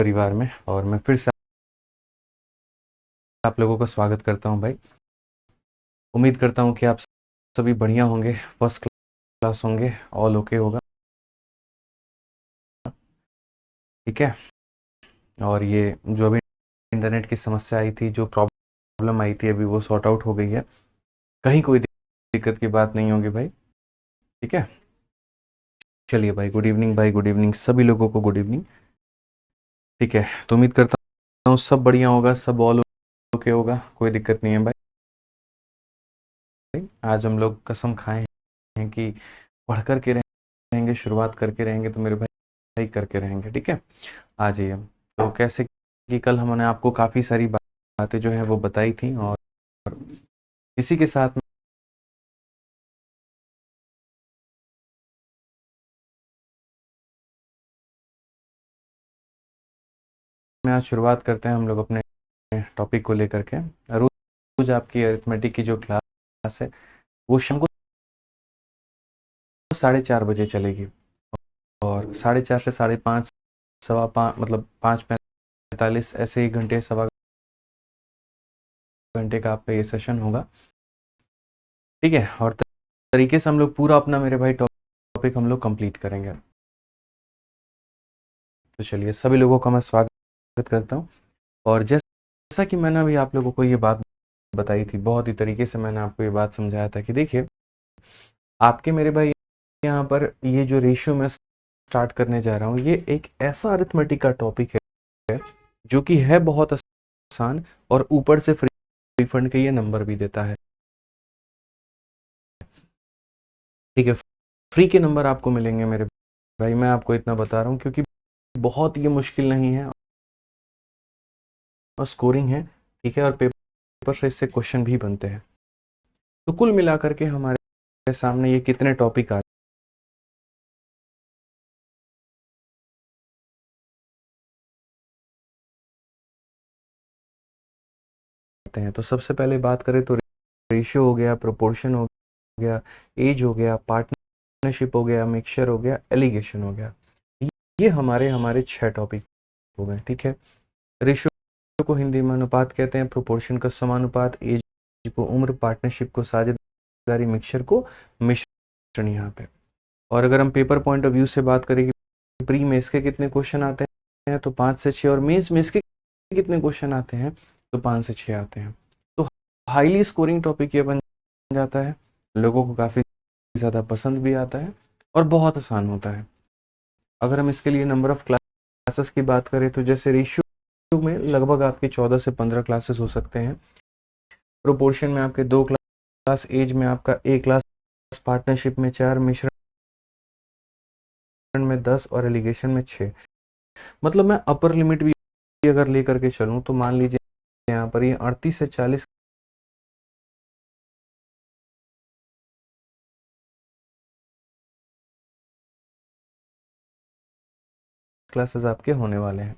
परिवार में और मैं फिर से आप लोगों का स्वागत करता हूं भाई। उम्मीद करता हूं कि आप सभी बढ़िया होंगे, फर्स्ट क्लास होंगे, ऑल ओके होगा। ठीक है। और ये जो अभी इंटरनेट की समस्या आई थी, जो प्रॉब्लम आई थी, अभी वो सॉर्ट आउट हो गई है। कहीं कोई दिक्कत की बात नहीं होगी भाई। ठीक है। चलिए भाई, गुड इवनिंग भाई, गुड इवनिंग सभी लोगों को, गुड इवनिंग। ठीक है, तो उम्मीद करता हूँ सब बढ़िया होगा, सब ऑल ओके होगा, कोई दिक्कत नहीं है भाई। आज हम लोग कसम खाए हैं कि पढ़ कर के रहेंगे, शुरुआत करके रहेंगे, तो मेरे भाई करके रहेंगे। ठीक है, आ जाइए। तो कैसे कि कल हमने आपको काफ़ी सारी बातें जो है वो बताई थी, और इसी के साथ में आज शुरुआत करते हैं हम लोग अपने टॉपिक को लेकर के। रोज आपकी अरिथमेटिक की जो क्लास है वो शाम को 4:30 बजे चलेगी, और 4:30 से 5:30, 5:15, मतलब 5:45, ऐसे ही घंटे, सवा घंटे का आपका ये सेशन होगा। ठीक है, और तरीके से हम लोग पूरा अपना, मेरे भाई, टॉपिक हम लोग कंप्लीट करेंगे। तो चलिए, सभी लोगों का मैं स्वागत करता हूँ। और जैसा कि मैंने अभी आप लोगों को ये बात बताई थी, बहुत ही तरीके से मैंने आपको ये बात समझाया था कि देखिए, आपके मेरे भाई यहाँ पर ये जो रेशियो मैं स्टार्ट करने जा रहा हूँ, ये एक ऐसा अरिथमेटिक का टॉपिक है जो कि है बहुत आसान, और ऊपर से फ्री फंड के ये नंबर भी देता है। ठीक है, फ्री के नंबर आपको मिलेंगे मेरे भाई, मैं आपको इतना बता रहा हूँ, क्योंकि बहुत ये मुश्किल नहीं है, और स्कोरिंग है। ठीक है, और पेपर से इससे क्वेश्चन भी बनते हैं। तो कुल मिलाकर के हमारे सामने ये कितने टॉपिक आते हैं। तो सबसे पहले बात करें तो रेशियो हो गया, प्रोपोर्शन हो गया, एज हो गया, पार्टनरशिप हो गया, मिक्सचर हो गया, एलिगेशन हो गया। ये हमारे हमारे 6 टॉपिक हो गए। ठीक है, रेशियो को हिंदी में अनुपात कहते हैं, प्रोपोर्शन का समानुपात, एज को उम्र, पार्टनरशिप को साझेदारी, मिक्सचर को मिश्रण यहाँ पे। और अगर हम पेपर पॉइंट ऑफ व्यू से बात करें कि प्री मेंस के कितने क्वेश्चन आते हैं, तो 5 से 6, और मेंस के कितने क्वेश्चन आते हैं, तो 5 से 6 आते हैं। तो हाईली स्कोरिंग टॉपिक ये बन जाता है, लोगों को काफ़ी ज़्यादा पसंद भी आता है, और बहुत आसान होता है। अगर हम इसके लिए नंबर ऑफ क्लासेस की बात करें, तो जैसे रेशियो में लगभग आपके 14 से 15 क्लासेस हो सकते हैं, प्रोपोर्शन में आपके 2 क्लास, एज में आपका 1 क्लास, पार्टनरशिप में 4, मिश्रण में 10, और एलिगेशन में 6। मतलब मैं अपर लिमिट भी अगर लेकर के चलूँ, तो मान लीजिए यहाँ पर ये 38 से 40 क्लासेस आपके होने वाले हैं,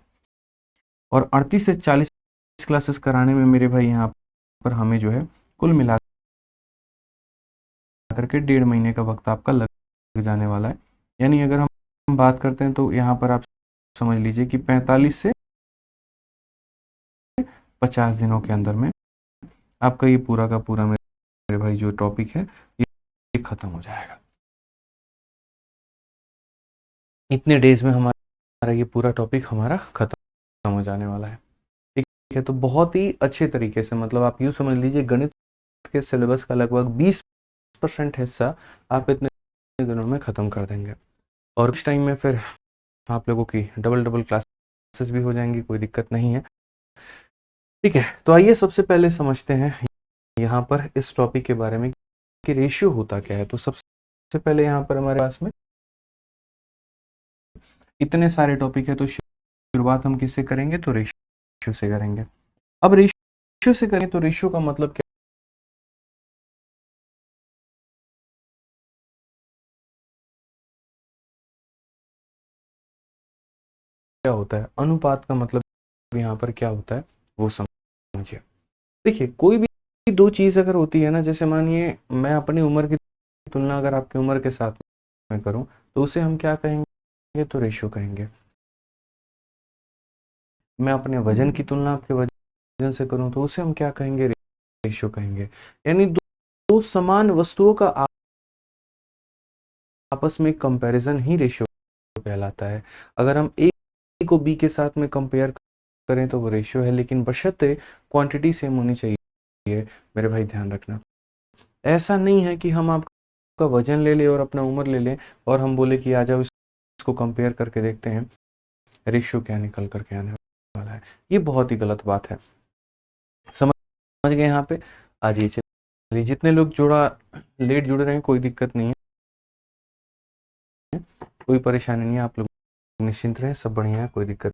और 38 से 40 क्लासेस कराने में मेरे भाई यहाँ पर हमें जो है कुल मिला करके 1.5 महीने का वक्त आपका लग जाने वाला है। यानी अगर हम बात करते हैं, तो यहाँ पर आप समझ लीजिए कि 45 से 50 दिनों के अंदर में आपका ये पूरा का पूरा, मेरे भाई, जो टॉपिक है ये खत्म हो जाएगा। इतने डेज में हमारा ये पूरा टॉपिक हमारा खत्म हो जाने वाला है। ठीक है, तो बहुत ही अच्छे तरीके से, मतलब आप यूँ समझ लीजिए, गणित के सिलेबस का लगभग 20% हिस्सा आप इतने दिनों में ख़त्म कर देंगे, और उस टाइम में फिर आप लोगों की डबल डबल क्लासेस भी हो जाएंगी, कोई दिक्कत नहीं है। ठीक है, तो आइए सबसे पहले समझते हैं यहाँ पर इस टॉपिक के बारे में कि रेशियो होता क्या है। तो सबसे पहले यहाँ पर हमारे पास में इतने सारे टॉपिक है, तो शुरुआत हम किससे करेंगे, तो रेशियो से करेंगे। अब रेशियो से करें तो रेशियो का मतलब क्या होता है, अनुपात का मतलब यहाँ पर क्या होता है वो समझिए। देखिए, कोई भी दो चीज़ अगर होती है ना, जैसे मानिए मैं अपनी उम्र की तुलना अगर आपकी उम्र के साथ में करूं, तो उसे हम क्या कहेंगे, तो रेशियो कहेंगे। मैं अपने वजन की तुलना आपके वजन से करूं तो उसे हम क्या कहेंगे, रेशियो कहेंगे। यानी दो समान वस्तुओं का आपस में कंपैरिजन ही रेशियो कहलाता है। अगर हम ए को बी के साथ में कंपेयर करें तो वो रेशियो है, लेकिन बशर्ते क्वांटिटी सेम होनी चाहिए। मेरे भाई ध्यान रखना, ऐसा नहीं है कि हम आपका वजन ले लें और अपना उम्र ले लें और हम बोले कि आ जाओ इसको कंपेयर करके देखते हैं रेशियो क्या निकल करके आने वाला है। ये बहुत ही गलत बात है। समझ गए यहाँ पे? आ जाइए, चलिए। जितने लोग लेट जुड़ रहे हैं कोई दिक्कत नहीं है, कोई परेशानी नहीं है, आप लोग निश्चिंत रहें, सब बढ़िया है, कोई दिक्कत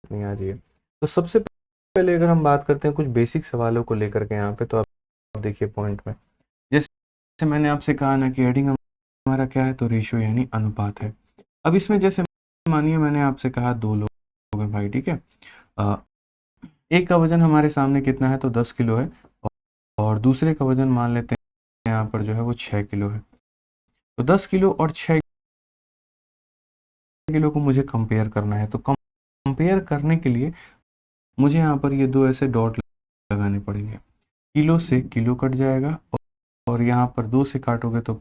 नहीं। आ जाइए। तो सबसे पहले अगर हम बात करते हैं कुछ बेसिक सवालों को लेकर के यहाँ पे, तो आप देखिए पॉइंट में, जैसे मैंने आपसे कहा ना कि हेडिंग हमारा क्या है, तो रेशियो यानी अनुपात है। अब इसमें जैसे मानिए मैंने आपसे कहा 2 लोग हैं भाई, ठीक है। एक का वजन हमारे सामने कितना है, तो 10 किलो है, और दूसरे का वजन मान लेते हैं यहाँ पर जो है वो 6 किलो है। तो 10 किलो और 6 किलो को मुझे कंपेयर करना है। तो कंपेयर करने के लिए मुझे यहाँ पर ये 2 ऐसे डॉट लगाने पड़ेंगे। किलो से किलो कट जाएगा, और यहाँ पर 2 से काटोगे तो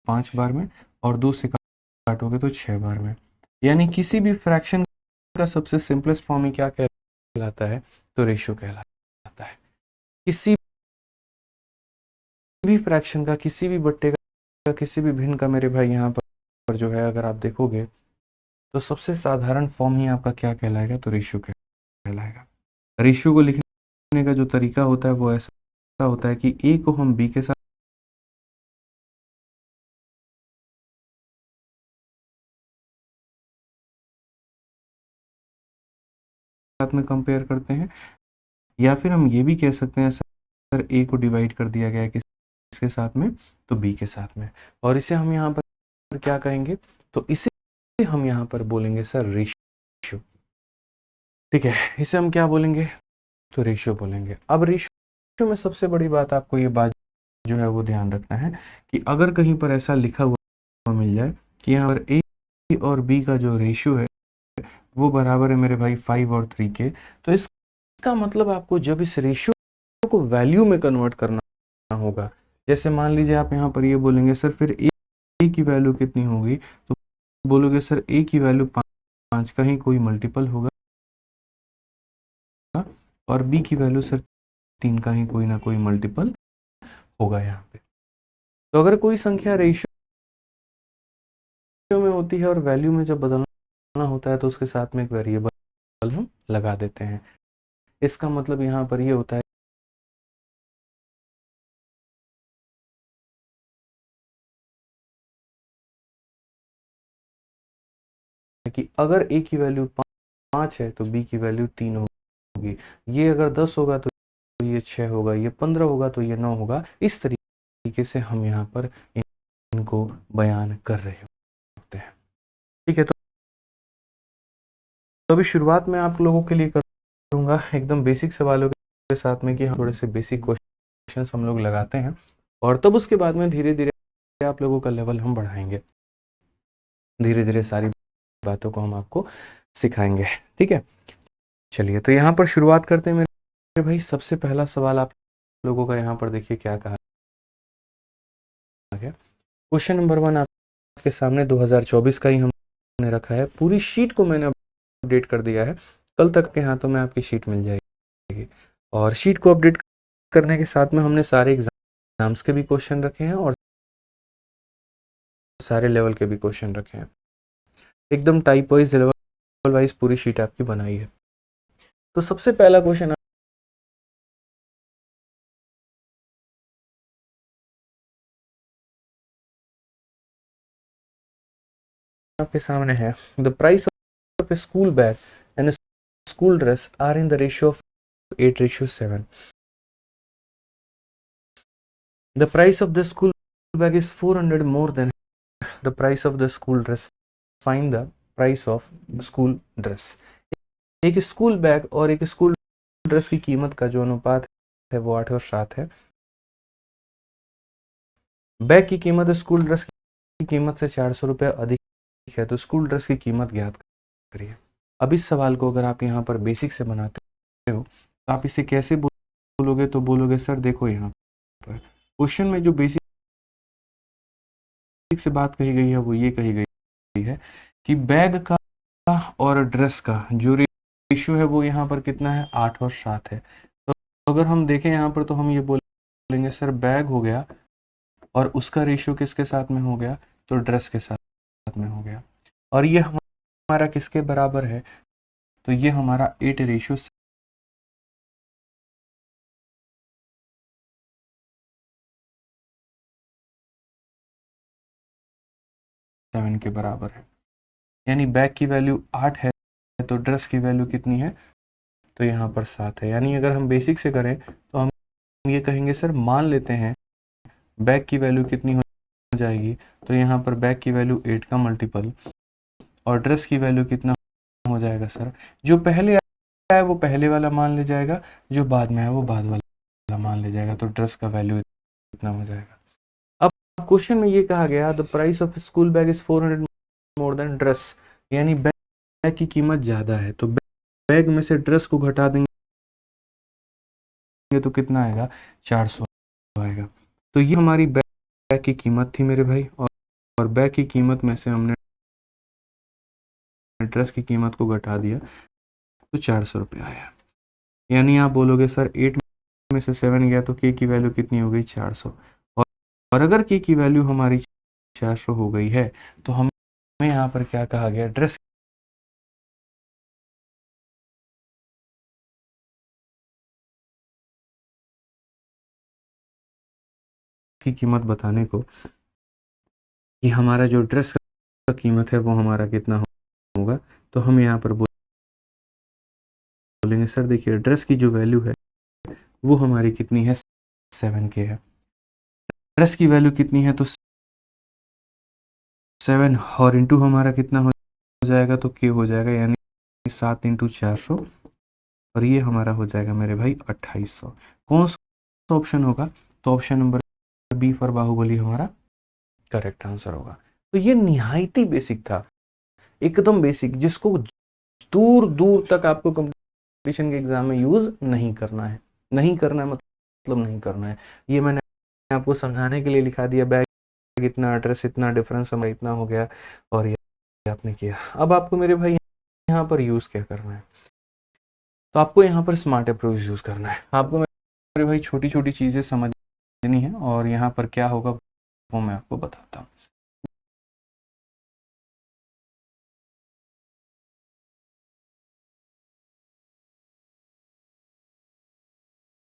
5 बार में, और 2 से काटोगे तो 6 बार में। यानी किसी भी फ्रैक्शन का सबसे सिंपलेस्ट फॉर्म ही क्या कहलाता है, तो रेशियो कहलाता है। किसी भी फ्रैक्शन का, किसी भी बट्टे का, किसी भी भिन्न का मेरे भाई यहाँ पर जो है अगर आप देखोगे तो सबसे साधारण फॉर्म ही आपका क्या कहलाएगा, तो रेशियो कहलाएगा। रेशियो को लिखने का जो तरीका होता है वो ऐसा होता है कि ए को हम बी के साथ में कंपेयर करते हैं, या फिर हम ये भी कह सकते हैं सर ए को डिवाइड कर दिया गया है किसके साथ में, तो बी के साथ में, और इसे हम यहाँ पर क्या कहेंगे, तो इसे हम यहाँ पर बोलेंगे सर रेशियो। ठीक है, इसे हम क्या बोलेंगे, तो रेशियो बोलेंगे। अब रेशियो में सबसे बड़ी बात आपको ये बात जो है वो ध्यान रखना है कि अगर कहीं पर ऐसा लिखा हुआ मिल जाए कि यहाँ पर ए और बी का जो रेशियो है वो बराबर है मेरे भाई 5 और 3 के, तो इसका मतलब आपको जब इस रेशियो को वैल्यू में कन्वर्ट करना होगा, जैसे मान लीजिए आप यहाँ पर ये बोलेंगे सर फिर ए की वैल्यू कितनी होगी, तो बोलोगे सर ए की वैल्यू 5 का ही कोई मल्टीपल होगा, और बी की वैल्यू सर 3 का ही कोई ना कोई मल्टीपल होगा यहाँ पे। तो अगर कोई संख्या रेशियो में होती है और वैल्यू में जब बदलना होता है तो उसके साथ में एक वेरिएबल हम लगा देते हैं। इसका मतलब यहाँ पर ये होता है कि अगर ए की वैल्यू 5 है तो बी की वैल्यू 3 होगी, ये अगर 10 होगा तो ये 6 होगा, ये 15 होगा तो ये 9 होगा। इस तरीके से हम यहाँ पर इनको बयान कर रहे होते हैं। ठीक है, तो अभी शुरुआत में आप लोगों के लिए करूँगा एकदम बेसिक सवालों के साथ में कि हम थोड़े से बेसिक क्वेश्चंस हम लोग लगाते हैं, और तब उसके बाद में धीरे धीरे आप लोगों का लेवल हम बढ़ाएंगे, धीरे धीरे सारी बातों को हम आपको सिखाएंगे। ठीक है, चलिए तो यहाँ पर शुरुआत करते हैं मेरे भाई। सबसे पहला सवाल आप लोगों का यहाँ पर देखिए क्या कहा गया। क्वेश्चन नंबर 1 आपके सामने 2024 का ही हमने रखा है। पूरी शीट को मैंने अपडेट कर दिया है, कल तक के हाथों में आपकी शीट मिल जाएगी। और शीट को अपडेट करने के साथ में हमने सारे एग्जाम्स के भी क्वेश्चन रखे हैं और सारे लेवल के भी क्वेश्चन रखे हैं। एकदम टाइप वाइज, लेवल वाइज पूरी शीट आपकी बनाई है। तो सबसे पहला क्वेश्चन आपके सामने है। The price of a school bag and school dress are in the ratio of 8:7. The price of the school bag is 400 more than the price of the school dress. Find the price of school dress. एक school bag और एक school dress की कीमत का जो अनुपात है वो 8 और 7 है। बैग की कीमत स्कूल ड्रेस की कीमत से 400 रुपये अधिक है, तो स्कूल ड्रेस की कीमत ज्ञात करिए। अब इस सवाल को अगर आप यहाँ पर बेसिक से बनाते हो तो आप इसे कैसे बोलोगे, तो बोलोगे सर देखो यहाँ पर क्वेश्चन में जो बेसिक से बात कही गई है वो ये कही गई है कि बैग का और ड्रेस का जो रेशियो है वो यहाँ पर कितना है, 8 और 7 है। तो अगर हम देखें यहाँ पर तो हम ये बोलेंगे सर बैग हो गया और उसका रेशियो किसके साथ में हो गया, तो ड्रेस के साथ में हो गया। और ये हमारा किसके बराबर है, तो ये हमारा 8:7 के बराबर है। यानी बैग की वैल्यू 8 है तो ड्रेस की वैल्यू कितनी है, तो यहाँ पर 7 है। यानी अगर हम बेसिक से करें तो हम ये कहेंगे सर मान लेते हैं बैग की वैल्यू कितनी हो जाएगी, तो यहाँ पर बैग की वैल्यू 8 का मल्टीपल और ड्रेस की वैल्यू कितना हो जाएगा सर, जो पहले आया है वो पहले वाला मान ले जाएगा, जो बाद में है वो बाद वाला मान ले जाएगा, तो ड्रेस का वैल्यू इतना हो जाएगा। अब क्वेश्चन में ये कहा गया the price of school bag is 400 more than dress, यानी बैग की कीमत ज़्यादा है तो बैग में से ड्रेस को घटा देंगे तो कितना आएगा, 400 आएगा। तो ये हमारी बैग की कीमत थी मेरे भाई, और बैग की कीमत में से हमने ड्रेस की कीमत को घटा दिया तो 400 रुपये आया। यानी आप बोलोगे सर 8 में से 7 गया तो के की वैल्यू कितनी हो गई, 400। और अगर के की वैल्यू हमारी 400 हो गई है तो हमें यहाँ पर क्या कहा गया, ड्रेस की कीमत बताने को कि हमारा जो ड्रेस का कीमत है वो हमारा कितना होगा, तो हम यहाँ पर बोलेंगे सर देखिए ड्रेस की जो वैल्यू है वो हमारी कितनी है, 7K है। ड्रेस की वैल्यू कितनी है, तो 7 और इंटू हमारा कितना हो जाएगा, तो के हो जाएगा, यानी 7 × 400 और ये हमारा हो जाएगा मेरे भाई 2800। कौन सा ऑप्शन होगा, तो option number B for Baahubali हमारा करेक्ट आंसर होगा। तो ये निहायती बेसिक था, एकदम बेसिक, जिसको दूर दूर तक आपको कंपटीशन के एग्जाम में यूज नहीं करना है, नहीं करना है मतलब नहीं करना है। ये मैंने आपको समझाने के लिए लिखा दिया, बैग इतना, एड्रेस इतना, डिफरेंस हमारा इतना हो गया और ये आपने किया। अब आपको मेरे भाई यहाँ पर यूज क्या करना है, तो आपको यहाँ पर स्मार्ट अप्रोच यूज करना है। आपको मेरे भाई छोटी छोटी चीजें समझनी है और यहाँ पर क्या होगा वो मैं आपको बताता हूँ।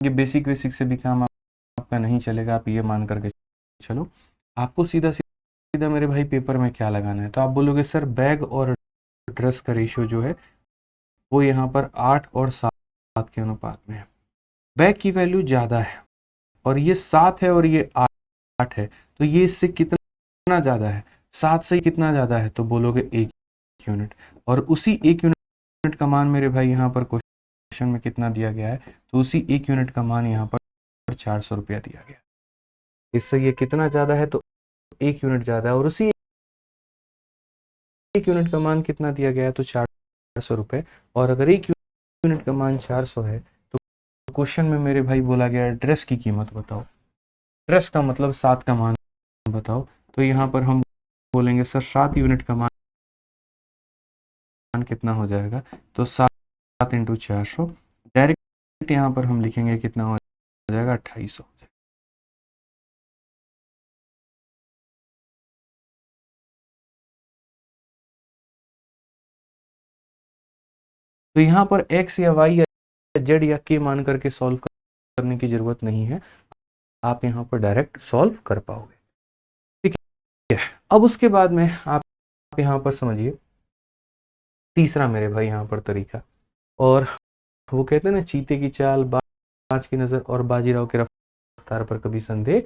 ये बेसिक बेसिक से भी काम आपका नहीं चलेगा, आप ये मान करके चलो। आपको सीधा सीधा मेरे भाई पेपर में क्या लगाना है, तो आप बोलोगे सर बैग और ड्रेस का रेशियो जो है वो यहाँ पर 8 और 7 के अनुपात में है। बैग की वैल्यू ज़्यादा है और ये 7 है और ये 8 है, तो ये इससे कितना ज़्यादा है, 7 से कितना ज़्यादा है, तो बोलोगे 1 यूनिट। और उसी 1 यूनिट का मान मेरे भाई यहाँ पर क्वेश्चन में कितना दिया गया है, तो उसी 1 यूनिट का मान यहाँ पर 400 रुपया दिया गया। इससे ये कितना ज़्यादा है, तो 1 यूनिट ज़्यादा है, और उसी 1 यूनिट का मान कितना दिया गया है, तो 400 रुपये। और अगर 1 यूनिट का मान 400 है तो क्वेश्चन में मेरे भाई बोला गया ड्रेस की कीमत बताओ, ड्रेस का मतलब 7 का मान बताओ। तो यहाँ पर हम बोलेंगे सर 7 यूनिट का मान कितना हो जाएगा, तो 7 × 400, डायरेक्ट यहाँ पर हम लिखेंगे कितना हो जाएगा, 2800। तो यहाँ पर x या y या z या k मान करके सॉल्व करने की जरूरत नहीं है, आप यहाँ पर डायरेक्ट सॉल्व कर पाओगे। ठीक है, अब उसके बाद में आप यहाँ पर समझिए तीसरा मेरे भाई यहाँ पर तरीका, और वो कहते हैं ना चीते की चाल, बाज की नजर और बाजीराव की रफ्तार पर कभी संदेह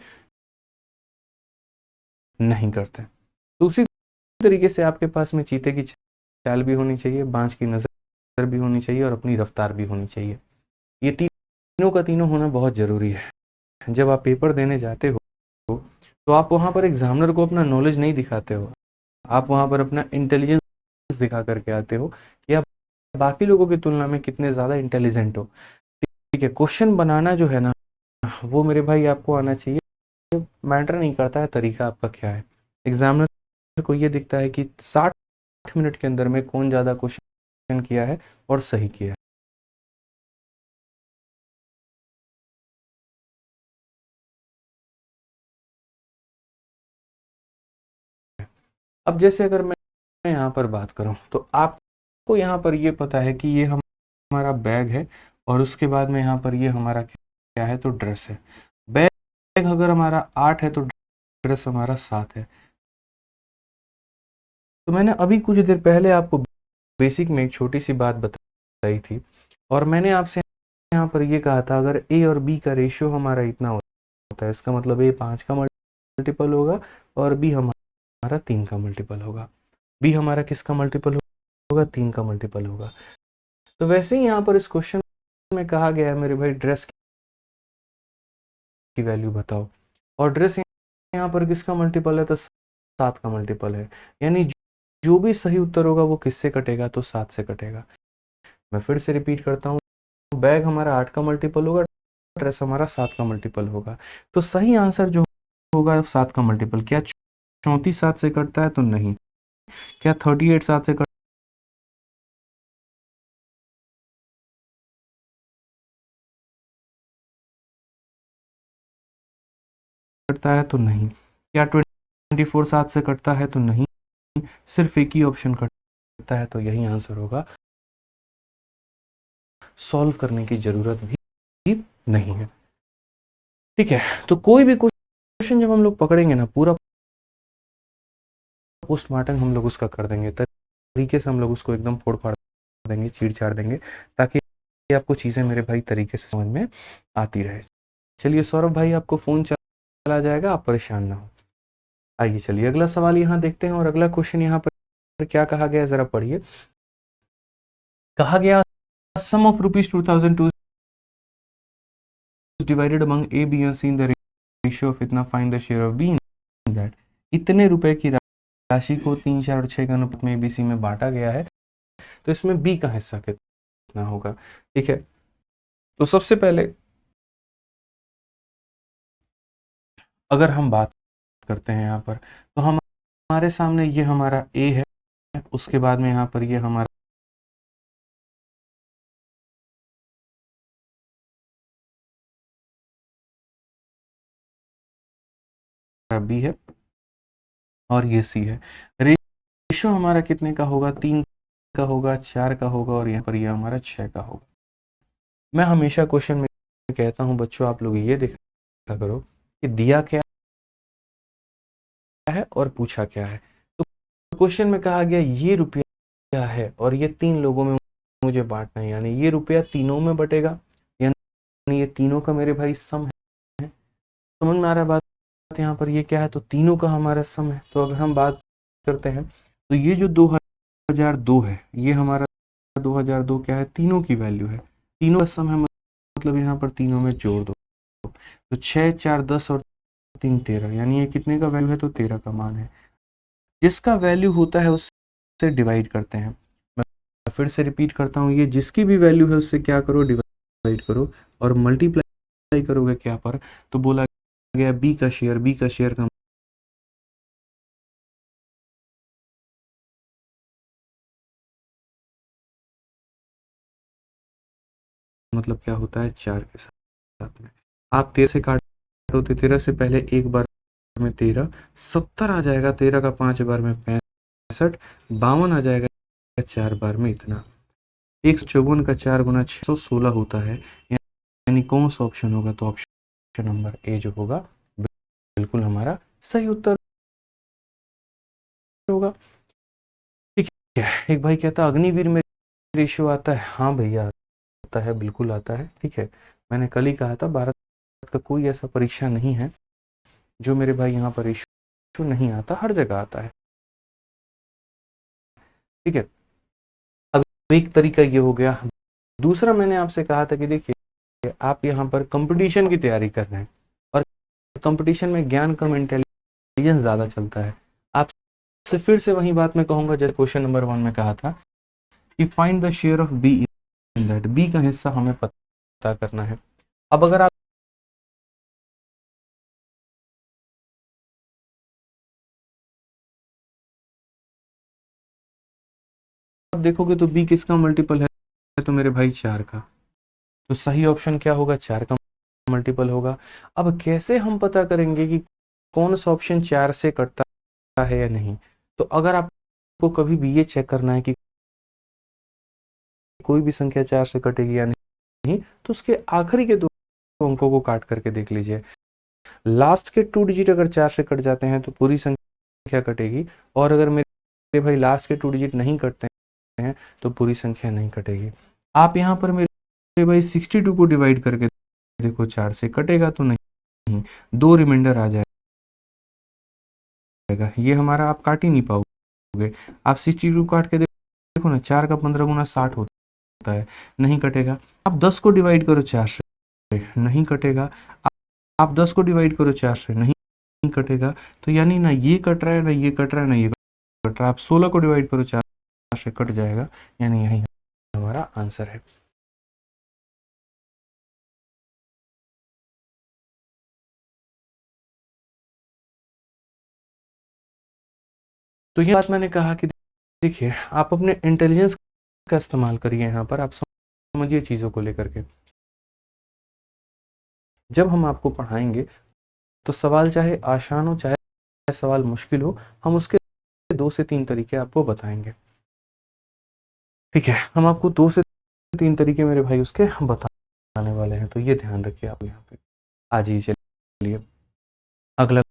नहीं करते। तो उसी तरीके से आपके पास में चीते की चाल भी होनी चाहिए, बाज की नजर भी होनी चाहिए और अपनी रफ्तार भी होनी चाहिए। ये तीनों का तीनों होना बहुत जरूरी है। जब आप पेपर देने जाते हो तो आप वहाँ पर एग्जामिनर को अपना नॉलेज नहीं दिखाते हो, आप वहाँ पर अपना इंटेलिजेंस दिखा करके आते हो कि आप बाकी लोगों की तुलना में कितने ज़्यादा इंटेलिजेंट हो। ठीक है, क्वेश्चन बनाना जो है ना, वो मेरे भाई आपको आना चाहिए। मैटर नहीं करता है तरीका आपका क्या है। एग्जामिनर को ये दिखता है कि 60 मिनट के अंदर में कौन ज़्यादा क्वेश्चन किया है और सही किया है। अब जैसे अगर मैं यहाँ पर बात करूँ तो आपको यहाँ पर ये पता है कि ये हमारा बैग है और उसके बाद में यहाँ पर ये हमारा क्या है, तो ड्रेस है। बैग अगर हमारा 8 है तो ड्रेस हमारा 7 है। तो मैंने अभी कुछ देर पहले आपको बेसिक में एक छोटी सी बात बताई थी और मैंने आपसे यहाँ पर ये कहा था अगर ए और बी का रेशियो हमारा इतना होता है, इसका मतलब ए 5 का मल्टीपल होगा और बी हमारा 3 का मल्टीपल होगा। बी हमारा किसका मल्टीपल होगा, 3 का मल्टीपल होगा। तो वैसे ही यहाँ पर इस क्वेश्चन में कहा गया है मेरे भाई ड्रेस की वैल्यू बताओ, और ड्रेस यहाँ पर किसका मल्टीपल है, तो 7 का मल्टीपल है। यानी जो भी सही उत्तर होगा वो किससे कटेगा, तो 7 से कटेगा। मैं फिर से रिपीट करता हूँ, बैग हमारा 8 का मल्टीपल होगा, ड्रेस हमारा 7 का मल्टीपल होगा। तो सही आंसर जो होगा 7 का मल्टीपल। क्या 34 7 से कटता है, तो नहीं। क्या 38 7 से कटता है, तो नहीं। क्या 24 7 से कटता है, तो नहीं। सिर्फ एक ही ऑप्शन कटता है, तो यही आंसर होगा। सॉल्व करने की जरूरत भी नहीं है। ठीक है, तो कोई भी क्वेश्चन जब हम लोग पकड़ेंगे ना, पूरा पोस्टमार्टम हम लोग उसका कर देंगे, तरीके से हम लोग उसको एकदम फोड़ फाड़ देंगे, चीड़ चाड़ देंगे, ताकि आपको चीज़ें मेरे भाई तरीके से समझ में आती रहे। चलिए सौरभ भाई, आपको फ़ोन चला जाएगा, आप परेशान ना हो। आइए चलिए अगला सवाल यहाँ देखते हैं, और अगला क्वेश्चन यहाँ पर क्या कहा गया है, ज़रा पढ़िए। कहा गया sum of ₹2002 divided among A B and C in the ratio of इतना, find the share of B in that. इतने रुपए की राशि को 3 4 और 6 के अनुपात में एबीसी में बांटा गया है, तो इसमें बी का हिस्सा कितना होगा। ठीक है, तो सबसे पहले अगर हम बात करते हैं यहाँ पर, तो हमारे सामने ये हमारा ए है, उसके बाद में यहाँ पर ये हमारा बी है और ये सी है। रेशियो हमारा कितने का होगा, 3 का होगा, 4 का होगा, और यहाँ पर ये हमारा 6 का होगा। मैं हमेशा क्वेश्चन में कहता हूँ बच्चों, आप लोग ये देखा करो कि दिया क्या है और पूछा क्या है। तो क्वेश्चन में कहा गया ये रुपया है और ये 3 लोगों में मुझे बांटना है, यानी ये रुपया तीनों में बटेगा, यानी ये तीनों का मेरे भाई सम है। समझ में आ रहा है बात। यहाँ पर ये क्या है, तो तीनों का हमारा सम है। तो अगर हम बात करते हैं, तो ये जो 2002 है, ये हमारा 2002 क्या है, तीनों की वैल्यू है, तीनों का सम है, मतलब यहाँ पर तीनों में जोड़ दो, तो 6 4 10 और 3 13, यानी ये कितने का वैल्यू है, तो 13 का मान है। जिसका वैल्यू होता है उससे डिवाइड करते हैं। मैं फिर से रिपीट करता हूँ, ये जिसकी भी वैल्यू है उससे क्या करो, डिवाइड करो, और मल्टीप्लाई करोगे क्या पर, तो बोला गया बी का शेयर का मतलब क्या होता है, 4 के साथ में। आप 13 से काटो तो 13 से पहले एक बार में 13, 70 आ जाएगा, 13 का 5 बार में 65, 52 आ जाएगा 4 बार में इतना, 154 का 4 गुना 616 होता है। यानी कौन सा ऑप्शन होगा, तो ऑप्शन नंबर ए जो होगा बिल्कुल हमारा सही उत्तर होगा। ठीक है, एक भाई कहता अग्निवीर में रेशियो आता है। हाँ भैया आता है, बिल्कुल आता है। ठीक है, मैंने कल ही कहा था भारत का कोई ऐसा परीक्षा नहीं है जो मेरे भाई यहाँ पर रेशियो नहीं आता, हर जगह आता है। ठीक है, अब एक तरीका ये हो गया। दूसरा मैंने आपसे कहा था कि देखिए आप यहाँ पर कंपटीशन की तैयारी कर रहे हैं और कंपटीशन में ज्ञान कम इंटेलिजेंस ज़्यादा चलता है। आपसे फिर से वही बात मैं कहूँगा जैसे क्वेश्चन नंबर 1 में कहा था कि find the share of B in that, B का हिस्सा हमें पता करना है। अब अगर आप देखोगे तो बी किसका मल्टीपल है, तो मेरे भाई 4 का, तो सही ऑप्शन क्या होगा, 4 का मल्टीपल होगा। अब कैसे हम पता करेंगे कि कौन सा ऑप्शन 4 से कटता है या नहीं, तो अगर आपको कभी भी ये चेक करना है कि कोई भी संख्या 4 से कटेगी या नहीं, तो उसके आखिरी के 2 अंकों को काट करके देख लीजिए। लास्ट के 2 डिजिट अगर 4 से कट जाते हैं तो पूरी संख्या कटेगी, और अगर मेरे भाई लास्ट के 2 डिजिट नहीं कटते हैं तो पूरी संख्या नहीं कटेगी। आप यहाँ पर मेरे भाई 62 को डिवाइड करके देखो, 4 से कटेगा तो नहीं, 2 रिमाइंडर आ जाएगा, ये हमारा आप काट ही नहीं पाओगे। आप 62 काट के देखो ना, 4 का 15 गुना 60 होता है, नहीं कटेगा। आप 10 को डिवाइड करो 4 से, नहीं कटेगा। आप 10 को डिवाइड करो 4 से, नहीं कटेगा। तो यानी ना ये कट रहा है, ना ये कट रहा है, ना ये कट रहा है। आप 16 को डिवाइड करो 4 से, कट जाएगा, यानी यही हमारा आंसर है। तो ये बात मैंने कहा कि देखिए, आप अपने इंटेलिजेंस का इस्तेमाल करिए, यहाँ पर आप समझिए चीज़ों को लेकर के। जब हम आपको पढ़ाएंगे तो सवाल चाहे आसान हो चाहे सवाल मुश्किल हो, हम उसके 2 से 3 तरीके आपको बताएंगे। ठीक है, हम आपको 2 से 3 तरीके मेरे भाई उसके बताने वाले हैं, तो ये ध्यान रखिए आप यहाँ पे। आ जाइए, चलिए अगला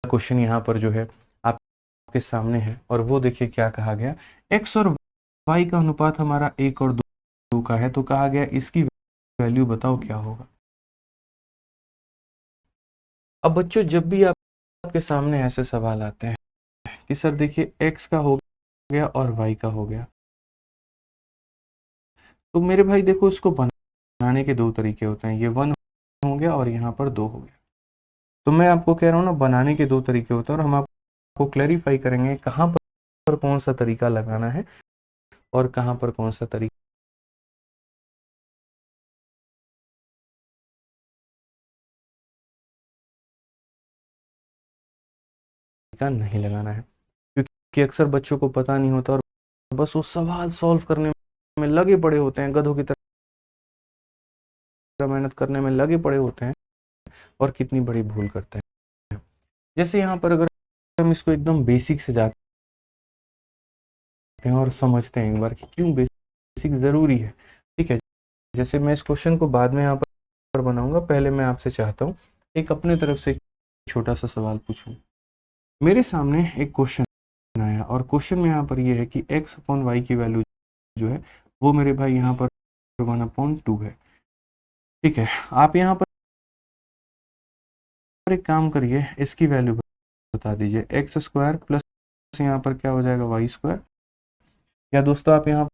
क्वेश्चन यहाँ पर जो है आपके सामने है, और वो देखिए क्या कहा गया। एक्स और वाई का अनुपात हमारा 1 और 2 का है, तो कहा गया इसकी वैल्यू बताओ क्या होगा। अब बच्चों, जब भी आपके सामने ऐसे सवाल आते हैं कि सर देखिए एक्स का हो गया और वाई का हो गया, तो मेरे भाई देखो, इसको बनाने के 2 तरीके होते हैं, ये 1 हो गया और यहाँ पर 2 हो गया। तो मैं आपको कह रहा हूँ ना, बनाने के 2 तरीके होते हैं, और हम आपको क्लैरिफाई करेंगे कहाँ पर कौन सा तरीका लगाना है और कहाँ पर कौन सा तरीका। नहीं लगाना है, क्योंकि अक्सर बच्चों को पता नहीं होता और बस वो सवाल सॉल्व करने में लगे पड़े होते हैं, गधों की तरह मेहनत करने में लगे पड़े होते हैं, और कितनी बड़ी भूल करते हैं। जैसे यहाँ पर अगर हम इसको एकदम बेसिक से जाते हैं और समझते हैं एक बार कि क्यों बेसिक ज़रूरी है। ठीक है, जैसे मैं इस क्वेश्चन को बाद में यहाँ पर बनाऊंगा, पहले मैं आपसे चाहता हूँ एक अपने तरफ से छोटा सा सवाल पूछूं। मेरे सामने एक क्वेश्चन आया, और क्वेश्चन में यहाँ पर ये है कि x अपॉन वाई की वैल्यू जो है वो मेरे भाई यहाँ पर 1/2 है। ठीक है, आप यहाँ पर एक काम करिए, इसकी वैल्यू बता दीजिए, एक्स स्क्वायर प्लस यहाँ पर क्या हो जाएगा, वाई स्क्वायर। या दोस्तों आप यहाँ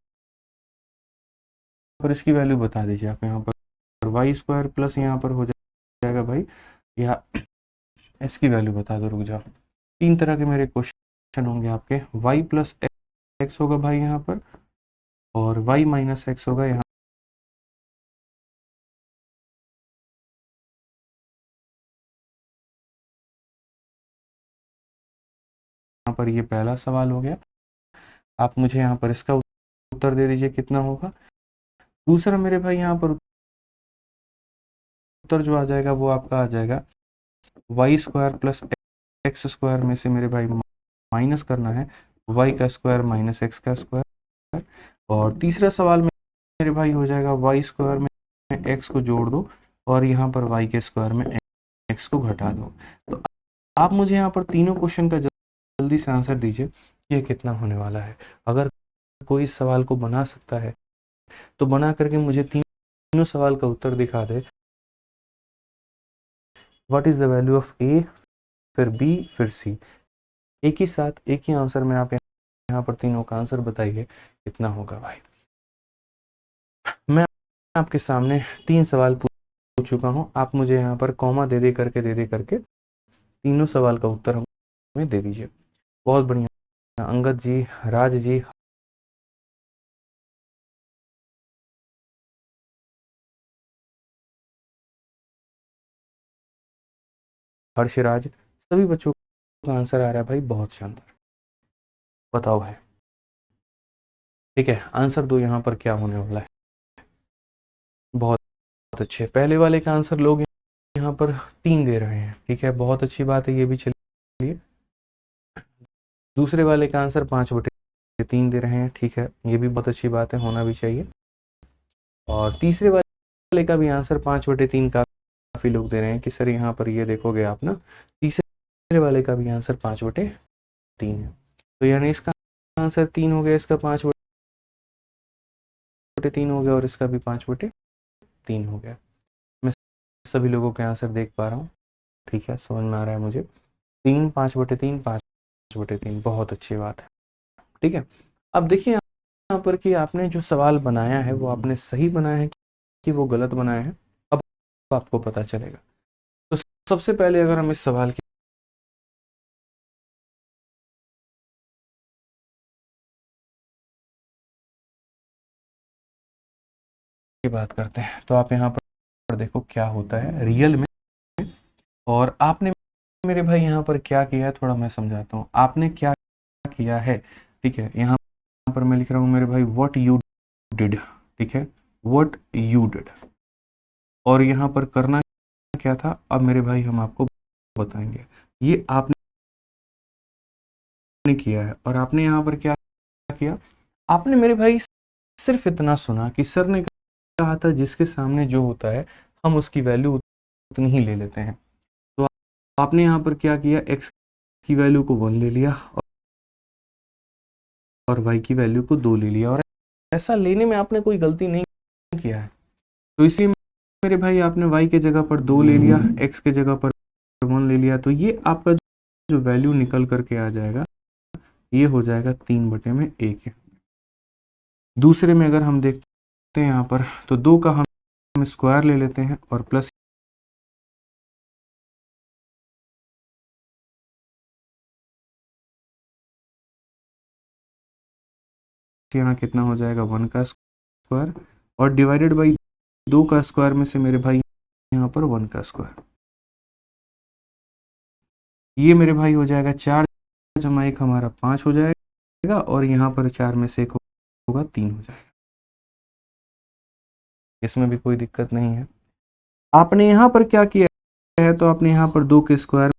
पर इसकी वैल्यू बता दीजिए, आप यहाँ पर वाई स्क्वायर प्लस यहाँ पर हो जाएगा भाई, या इसकी वैल्यू बता दो, रुक जाओ। 3 तरह के मेरे क्वेश्चन होंगे आपके, वाई प्लस एक्स होगा भाई यहाँ पर, और वाई माइनस एक्स होगा यहाँ पर। ये पहला सवाल हो गया, आप मुझे यहाँ पर इसका उत्तर दे दीजिए कितना होगा। दूसरा मेरे भाई यहाँ पर उत्तर जो आ जाएगा वो आपका आ जाएगा Y square plus X square में से मेरे भाई माइनस करना है वाई का स्क्वायर माइनस एक्स का स्क्वायर। और तीसरा सवाल में मेरे भाई हो जाएगा वाई स्क्वायर में एक्स को जोड़ दो, और यहाँ पर वाई के स्क्वायर में एक्स को घटा दो। तो आप मुझे यहाँ पर तीनों क्वेश्चन का जल्दी से आंसर दीजिए, ये कितना होने वाला है। अगर कोई इस सवाल को बना सकता है तो बना करके मुझे तीनों सवाल का उत्तर दिखा दे। What is the value of A, फिर बी, फिर सी। एक ही साथ एक ही आंसर में आप यहाँ पर तीनों का आंसर बताइए कितना होगा भाई। मैं आपके सामने 3 सवाल पूछ चुका हूँ, आप मुझे यहाँ पर कॉमा दे दे करके तीनों सवाल का उत्तर हमें दे दीजिए। बहुत बढ़िया, अंगद जी, राज जी, हर्षराज, सभी बच्चों का आंसर आ रहा है भाई, बहुत शानदार। बताओ भाई, ठीक है, आंसर दो यहाँ पर क्या होने वाला है। बहुत अच्छे, पहले वाले का आंसर लोग यहाँ पर 3 दे रहे हैं, ठीक है, बहुत अच्छी बात है, ये भी चलिए। दूसरे वाले का आंसर 5/3 दे रहे हैं, ठीक है, ये भी बहुत अच्छी बात है, होना भी चाहिए। और तीसरे वाले का भी आंसर 5/3 काफी लोग दे रहे हैं कि सर यहाँ पर ये देखोगे आप ना, तीसरे वाले का भी आंसर 5/3 है। तो यानी इसका आंसर 3 हो गया, इसका 5/3 हो गया, और इसका भी 5/3 हो गया। मैं सभी लोगों के आंसर देख पा रहा हूँ, ठीक है, समझ में आ रहा है मुझे। 3, 5/3, 5/3, बहुत अच्छी बात है, ठीक है। अब देखिए यहाँ पर कि आपने जो सवाल बनाया है वो आपने सही बनाया है कि वो गलत बनाया है, अब आपको पता चलेगा। तो सबसे पहले अगर हम इस सवाल की बात करते हैं, तो आप यहाँ पर देखो क्या होता है रियल में। और आपने मेरे भाई यहाँ पर क्या किया है, थोड़ा मैं समझाता हूँ आपने क्या किया है, ठीक है। यहाँ पर मैं लिख रहा हूँ मेरे भाई व्हाट यू डिड, ठीक है, व्हाट यू डिड। और यहाँ पर करना क्या था, अब मेरे भाई हम आपको बताएंगे। ये आपने किया है, और आपने यहाँ पर क्या किया, आपने मेरे भाई सिर्फ इतना सुना कि सर ने कहा था जिसके सामने जो होता है हम उसकी वैल्यू उतनी ही ले लेते हैं। तो आपने यहाँ पर क्या किया, एक्स की वैल्यू को 1 ले लिया और वाई की वैल्यू को 2 ले लिया, और ऐसा लेने में आपने कोई गलती नहीं किया है। तो इसलिए मेरे भाई आपने वाई के जगह पर 2 ले लिया, एक्स के जगह पर 1 ले लिया, तो ये आपका जो वैल्यू निकल करके आ जाएगा ये हो जाएगा 3/1 है। दूसरे में अगर हम देखते हैं यहाँ पर, तो 2 का हम स्क्वायर ले लेते हैं और प्लस यहाँ कितना हो जाएगा 1 का स्क्वायर, और डिवाइडेड बाई 2 का स्क्वायर में से मेरे भाई यहाँ पर 1 का स्क्वायर, ये मेरे भाई हो जाएगा 4 जमा 1 हमारा 5 हो जाएगा, और यहाँ पर 4 में से 1 होगा 3 हो जाएगा, इसमें भी कोई दिक्कत नहीं है। आपने यहाँ पर क्या किया है, तो आपने यहाँ पर 2 के स्क्वायर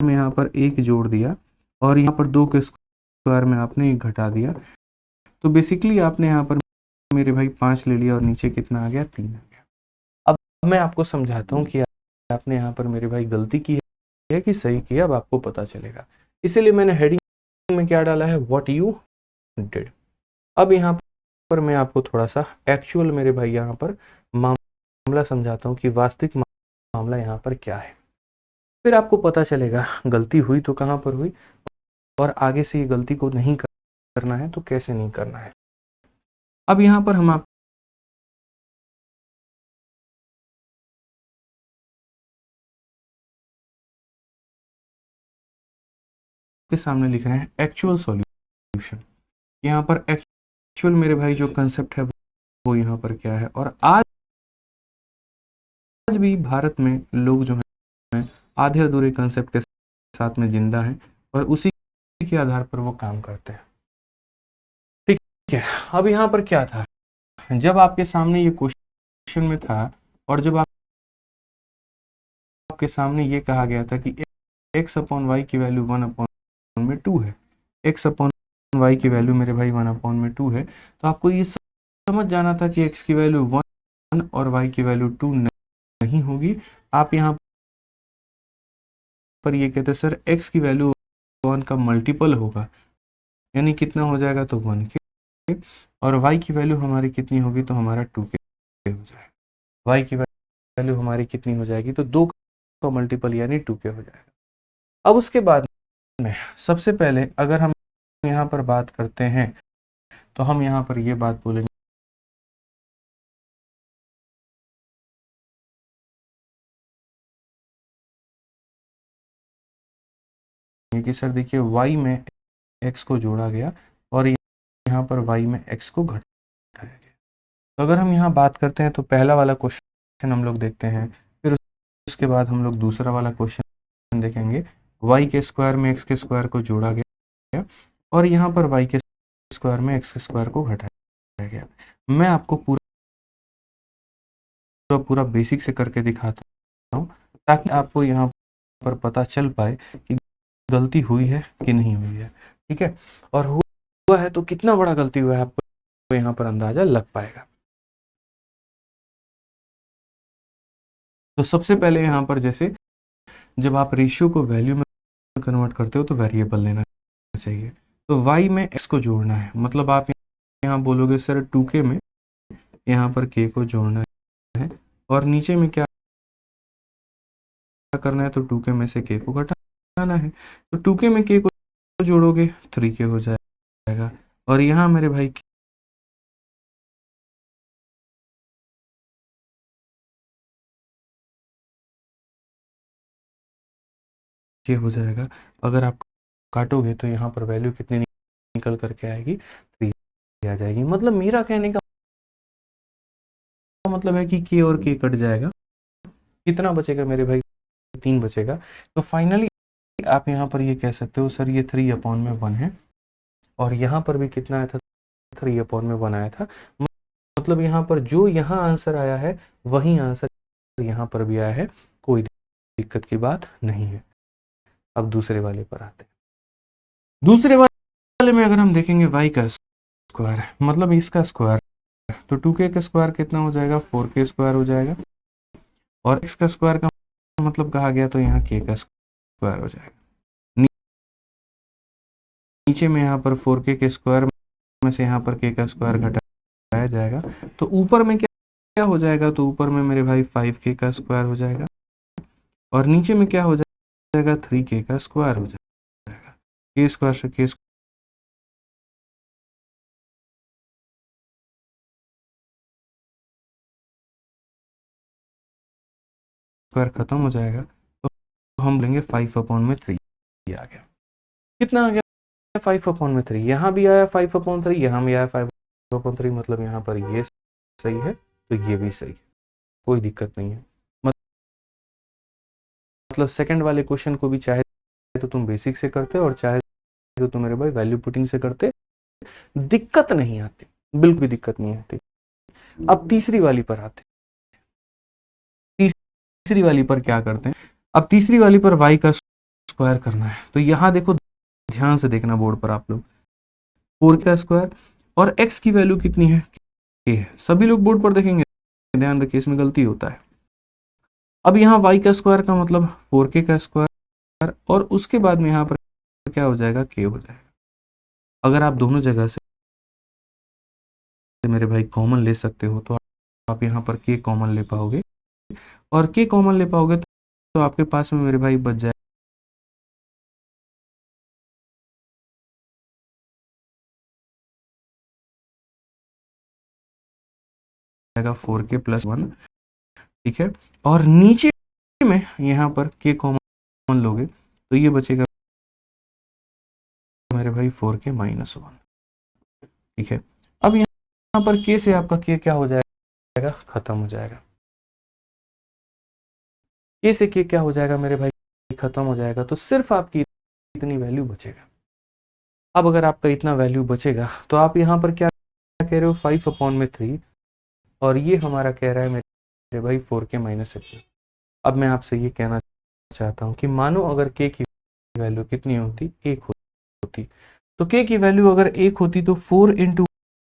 में यहाँ पर 1 जोड़ दिया, और यहाँ पर 2 के स्क्वायर में आपने 1 घटा दिया। तो बेसिकली आपने यहाँ पर मेरे भाई 5 ले लिया, और नीचे कितना आ गया, 3 आ गया। अब मैं आपको समझाता हूँ कि आपने यहाँ पर मेरे भाई गलती की है कि सही किया, अब आपको पता चलेगा। इसीलिए मैंने हेडिंग में क्या डाला है, व्हाट यू डिड। अब यहाँ पर मैं आपको थोड़ा सा एक्चुअल मेरे भाई यहाँ पर मामला समझाता हूँ कि वास्तविक मामला यहाँ पर क्या है, फिर आपको पता चलेगा गलती हुई तो कहाँ पर हुई, और आगे से ये गलती को नहीं करना है तो कैसे नहीं करना है। अब यहाँ पर हम आपके सामने लिख रहे हैं एक्चुअल सॉल्यूशन। यहाँ पर एक्चुअल मेरे भाई जो कंसेप्ट है वो यहाँ पर क्या है, और आज भी भारत में लोग जो हैं आधे अधूरे कंसेप्ट के साथ में जिंदा हैं, और उसी के आधार पर वो काम करते हैं, ठीक है। अब यहाँ पर क्या था, जब आपके सामने ये क्वेश्चन में था, और जब आपके सामने ये कहा गया था कि x/y की वैल्यू 1/2 है, x/y की वैल्यू मेरे भाई 1/2 है, तो आपको ये समझ जाना था कि x की वैल्यू 1 और y की वैल्यू 2 नहीं होगी। आप यहाँ पर ये कहते सर x की वैल्यू 1 का मल्टीपल होगा, यानी कितना हो जाएगा, तो 1 के, और y की वैल्यू हमारी कितनी होगी, तो हमारा 2 के हो जाएगा। y की वैल्यू हमारी कितनी हो जाएगी, तो 2 का मल्टीपल यानी 2 के हो जाएगा। अब उसके बाद में सबसे पहले अगर हम यहाँ पर बात करते हैं, तो हम यहाँ पर ये बात बोलेंगे कि सर देखिए y में x को जोड़ा गया, और यहाँ पर y में x को घटाया गया। तो अगर हम यहाँ बात करते हैं, तो पहला वाला क्वेश्चन हम लोग देखते हैं, फिर उसके बाद हम लोग दूसरा वाला क्वेश्चन देखेंगे y के स्क्वायर में x के स्क्वायर को जोड़ा गया और यहाँ पर y के स्क्वायर में x के स्क्वायर को घटाया गया। मैं आपको पूरा बेसिक से करके दिखाता हूँ ताकि आपको यहाँ पर पता चल पाए कि गलती हुई है कि नहीं हुई है। ठीक है, और हुआ है तो कितना बड़ा गलती हुआ है आपको यहाँ पर अंदाजा लग पाएगा। तो सबसे पहले यहाँ पर जैसे जब आप रेशियो को वैल्यू में कन्वर्ट करते हो तो वेरिएबल लेना चाहिए। तो y में x को जोड़ना है, मतलब आप यहाँ बोलोगे सर 2k में यहाँ पर k को जोड़ना है और नीचे में क्या करना है, तो 2k में से k को घटाना है। तो 2k में k को जोड़ोगे 3k हो जाएगा और यहाँ मेरे भाई k हो जाएगा। अगर आप काटोगे तो यहाँ पर वैल्यू कितनी निकल करके आएगी, 3 आ जाएगी। मतलब मेरा कहने का मतलब है कि k और k कट जाएगा, कितना बचेगा मेरे भाई, 3 बचेगा। तो फाइनली आप यहाँ पर ये कह सकते हो सर ये 3/1 है और यहाँ पर भी कितना आया था, 3/1 आया था। मतलब यहाँ पर जो यहाँ आंसर आया है वही आंसर यहाँ पर भी आया है, कोई दिक्कत की बात नहीं है। अब दूसरे वाले पर आते हैं। दूसरे वाले में अगर हम देखेंगे y का स्क्वायर मतलब इसका स्क्वायर, तो 2k का स्क्वायर कितना हो जाएगा, 4k स्क्वायर हो जाएगा और x का स्क्वायर का मतलब कहा गया तो यहाँ k का स्क्वायर हो जाएगा। नीचे में यहाँ पर 4k के स्क्वायर में से यहाँ पर k का स्क्वायर घटाया जाएगा तो ऊपर में क्या हो जाएगा, तो ऊपर में मेरे भाई 5k का स्क्वायर हो जाएगा और नीचे में क्या हो जाएगा, 3k का स्क्वायर हो जाएगा। k स्क्वायर से k स्क्वायर खत्म हो जाएगा तो हम लेंगे 5/3 आ गया। कितना आ गया, 5/3। यहाँ भी आया 5/3, यहाँ भी आया 5/3, मतलब यहाँ पर ये सही है तो ये भी सही है, कोई दिक्कत नहीं है। मतलब सेकंड वाले क्वेश्चन को भी चाहे तो तुम बेसिक से करते और चाहे तो तुम मेरे भाई वैल्यू पुटिंग से करते, दिक्कत नहीं आती, बिल्कुल भी दिक्कत नहीं आती। अब तीसरी वाली पर आते, तीसरी वाली पर क्या करते हैं, अब तीसरी वाली पर y का स्क्वायर करना है। तो यहाँ देखो ध्यान से देखना बोर्ड पर आप लोग, 4 का स्क्वायर और x की वैल्यू कितनी है, k है। सभी लोग बोर्ड पर देखेंगे, ध्यान रखिए इसमें गलती होता है। अब यहाँ y का स्क्वायर का मतलब 4k का स्क्वायर और उसके बाद में यहाँ पर क्या हो जाएगा, k हो जाएगा। अगर आप दोनों जगह से मेरे भाई कॉमन ले सकते हो तो आप यहाँ पर k कॉमन ले पाओगे और k कॉमन ले पाओगे तो आपके पास में मेरे भाई बच जाएगा 4k + 1, ठीक है। और नीचे में यहाँ पर k कॉमन लोगे तो ये बचेगा मेरे भाई 4k - 1, ठीक है। अब यहाँ पर k से आपका k क्या हो जाएगा, खत्म हो जाएगा। k से k क्या हो जाएगा मेरे भाई, खत्म हो जाएगा, तो सिर्फ आपकी इतनी वैल्यू बचेगा। अब अगर आपका इतना वैल्यू बचेगा तो आप यहाँ पर क्या कह रहे हो, 5/3 और ये हमारा कह रहा है मेरे भाई 4k - 1। अब मैं आपसे ये कहना चाहता हूँ कि मानो अगर k की वैल्यू कितनी होती, 1 होती, तो k की वैल्यू अगर 1 होती तो 4 ×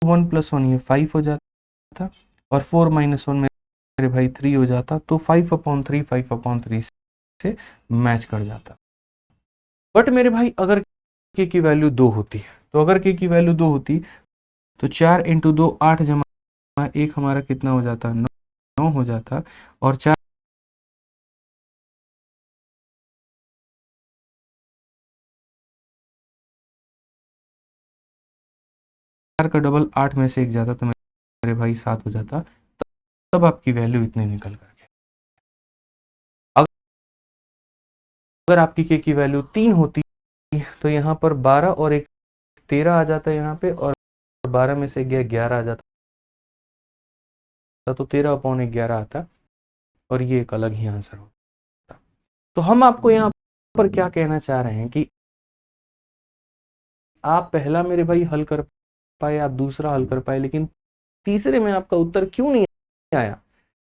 1 + 1 ये 5 हो जाता और 4 - 1 मेरे भाई 3 हो जाता, तो 5/3 से मैच कर जाता। बट मेरे भाई अगर k की वैल्यू 2 होती, तो अगर k की वैल्यू 2 होती तो 4 × 2 8 + 1 हमारा कितना हो जाता, 9 हो जाता और 4 का डबल 8 में से 1 जाता तो मेरे भाई 7 हो जाता। तब आपकी वैल्यू इतनी निकल करके, अगर आपकी k की वैल्यू 3 होती तो यहाँ पर 12 और 1 13 आ जाता यहाँ पे और 12 में से 11 आ जाता, तो 13/11 आता और ये एक अलग ही आंसर होता। तो हम आपको यहाँ पर क्या कहना चाह रहे हैं कि आप पहला मेरे भाई हल कर पाए, आप दूसरा हल कर पाए, लेकिन तीसरे में आपका उत्तर क्यों नहीं आया?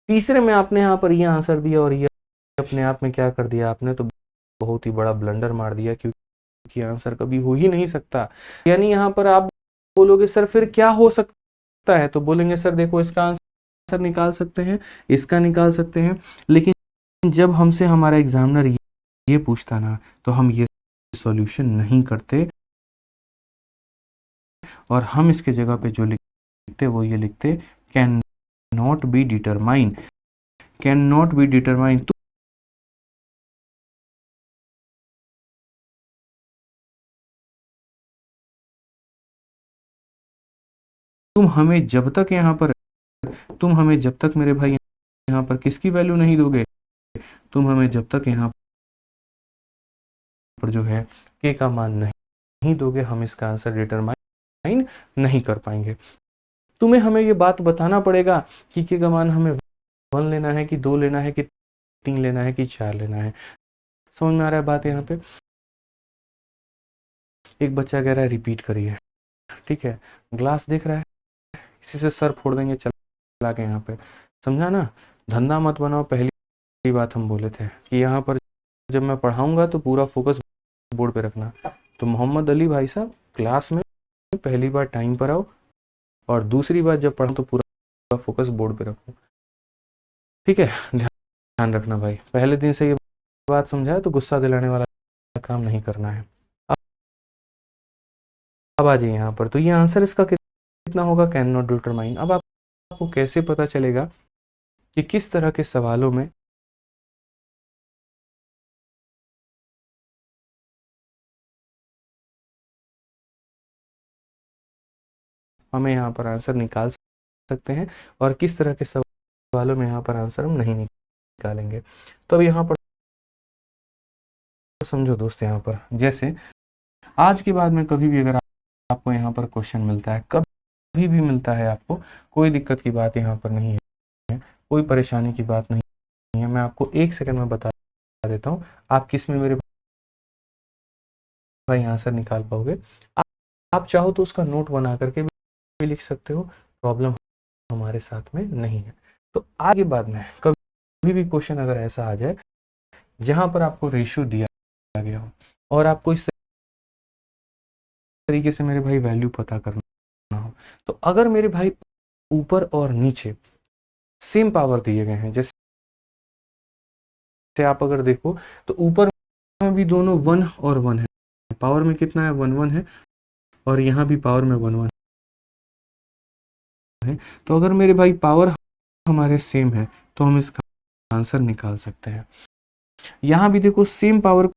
तीसरे में आपने यहाँ पर ये आंसर दिया और ये अपने आप में क्या कर दिया आपने, तो बहुत ही बड़ा ब्लंडर मार दिया, क्योंकि आंसर कभी हो ही नहीं सकता। यानी यहाँ पर आप बोलोगे सर फिर क्या हो सकता है, तो बोलेंगे सर देखो इसका आंसर निकाल सकते हैं, इसका निकाल सकते हैं, लेकिन जब हमसे हमारा एग्जामिनर ये पूछता ना, तो हम ये सॉल्यूशन नहीं करते और हम इसके जगह पे जो लिखते वो ये लिखते, can not be determine, can not be determine. तुम हमें जब तक यहाँ पर, तुम हमें जब तक मेरे भाई यहाँ पर किसकी वैल्यू नहीं दोगे, तुम हमें जब तक यहाँ पर जो है के का मान नहीं दोगे, हम इसका आंसर डिटरमाइन नहीं कर पाएंगे। तुम्हें हमें ये बात बताना पड़ेगा कि के का मान हमें 1 लेना है कि 2 लेना है कि 3 लेना है कि 4 लेना है। समझ में आ रहा है बात? यहाँ पे एक बच्चा कह रहा है रिपीट करिए, ठीक है, ग्लास देख रहा है, इसी से सर फोड़ देंगे चला के यहाँ पे, समझा ना? धंधा मत बनाओ, पहली बात हम बोले थे कि यहाँ पर जब मैं पढ़ाऊंगा तो पूरा फोकस बोर्ड पे रखना। तो मोहम्मद अली भाई साहब क्लास में पहली बार टाइम पर आओ और दूसरी बार जब पढ़ाऊं तो पूरा फोकस बोर्ड पे रखो, ठीक है? ध्यान रखना भाई, पहले दिन से ये बात समझाए तो गुस्सा दिलाने वाला काम नहीं करना है। अब आ जाइए यहाँ पर, तो ये आंसर इसका कितना होगा, कैन नॉट डिटरमाइन। अब आपको कैसे पता चलेगा कि किस तरह के सवालों में हमें यहाँ पर आंसर निकाल सकते हैं और किस तरह के सवालों में यहाँ पर आंसर हम नहीं निकालेंगे? तो अब यहाँ पर समझो दोस्त, यहाँ पर जैसे आज के बाद में कभी भी अगर आपको यहाँ पर क्वेश्चन मिलता है, कभी भी मिलता है आपको, कोई दिक्कत की बात यहाँ पर नहीं है, कोई परेशानी की बात नहीं है। मैं आपको 1 सेकंड में बता देता हूँ, आप किस में मेरे भाई आंसर निकाल पाओगे। आप चाहो तो उसका नोट बना करके भी लिख सकते हो, प्रॉब्लम हमारे साथ में नहीं है। तो आगे बाद में कभी भी क्वेश्चन अगर ऐसा आ जाए जहां पर आपको रेशियो दिया गया हो और आपको इस तरीके से मेरे भाई वैल्यू पता करना हो, तो अगर मेरे भाई ऊपर और नीचे सेम पावर दिए गए हैं, जैसे आप अगर देखो तो ऊपर में भी दोनों 1 और 1 है, पावर में कितना है, 1 1 है, और यहाँ भी पावर में 1 1 है। तो अगर मेरे भाई पावर हमारे सेम है तो हम इसका आंसर निकाल सकते हैं। यहाँ भी देखो सेम पावर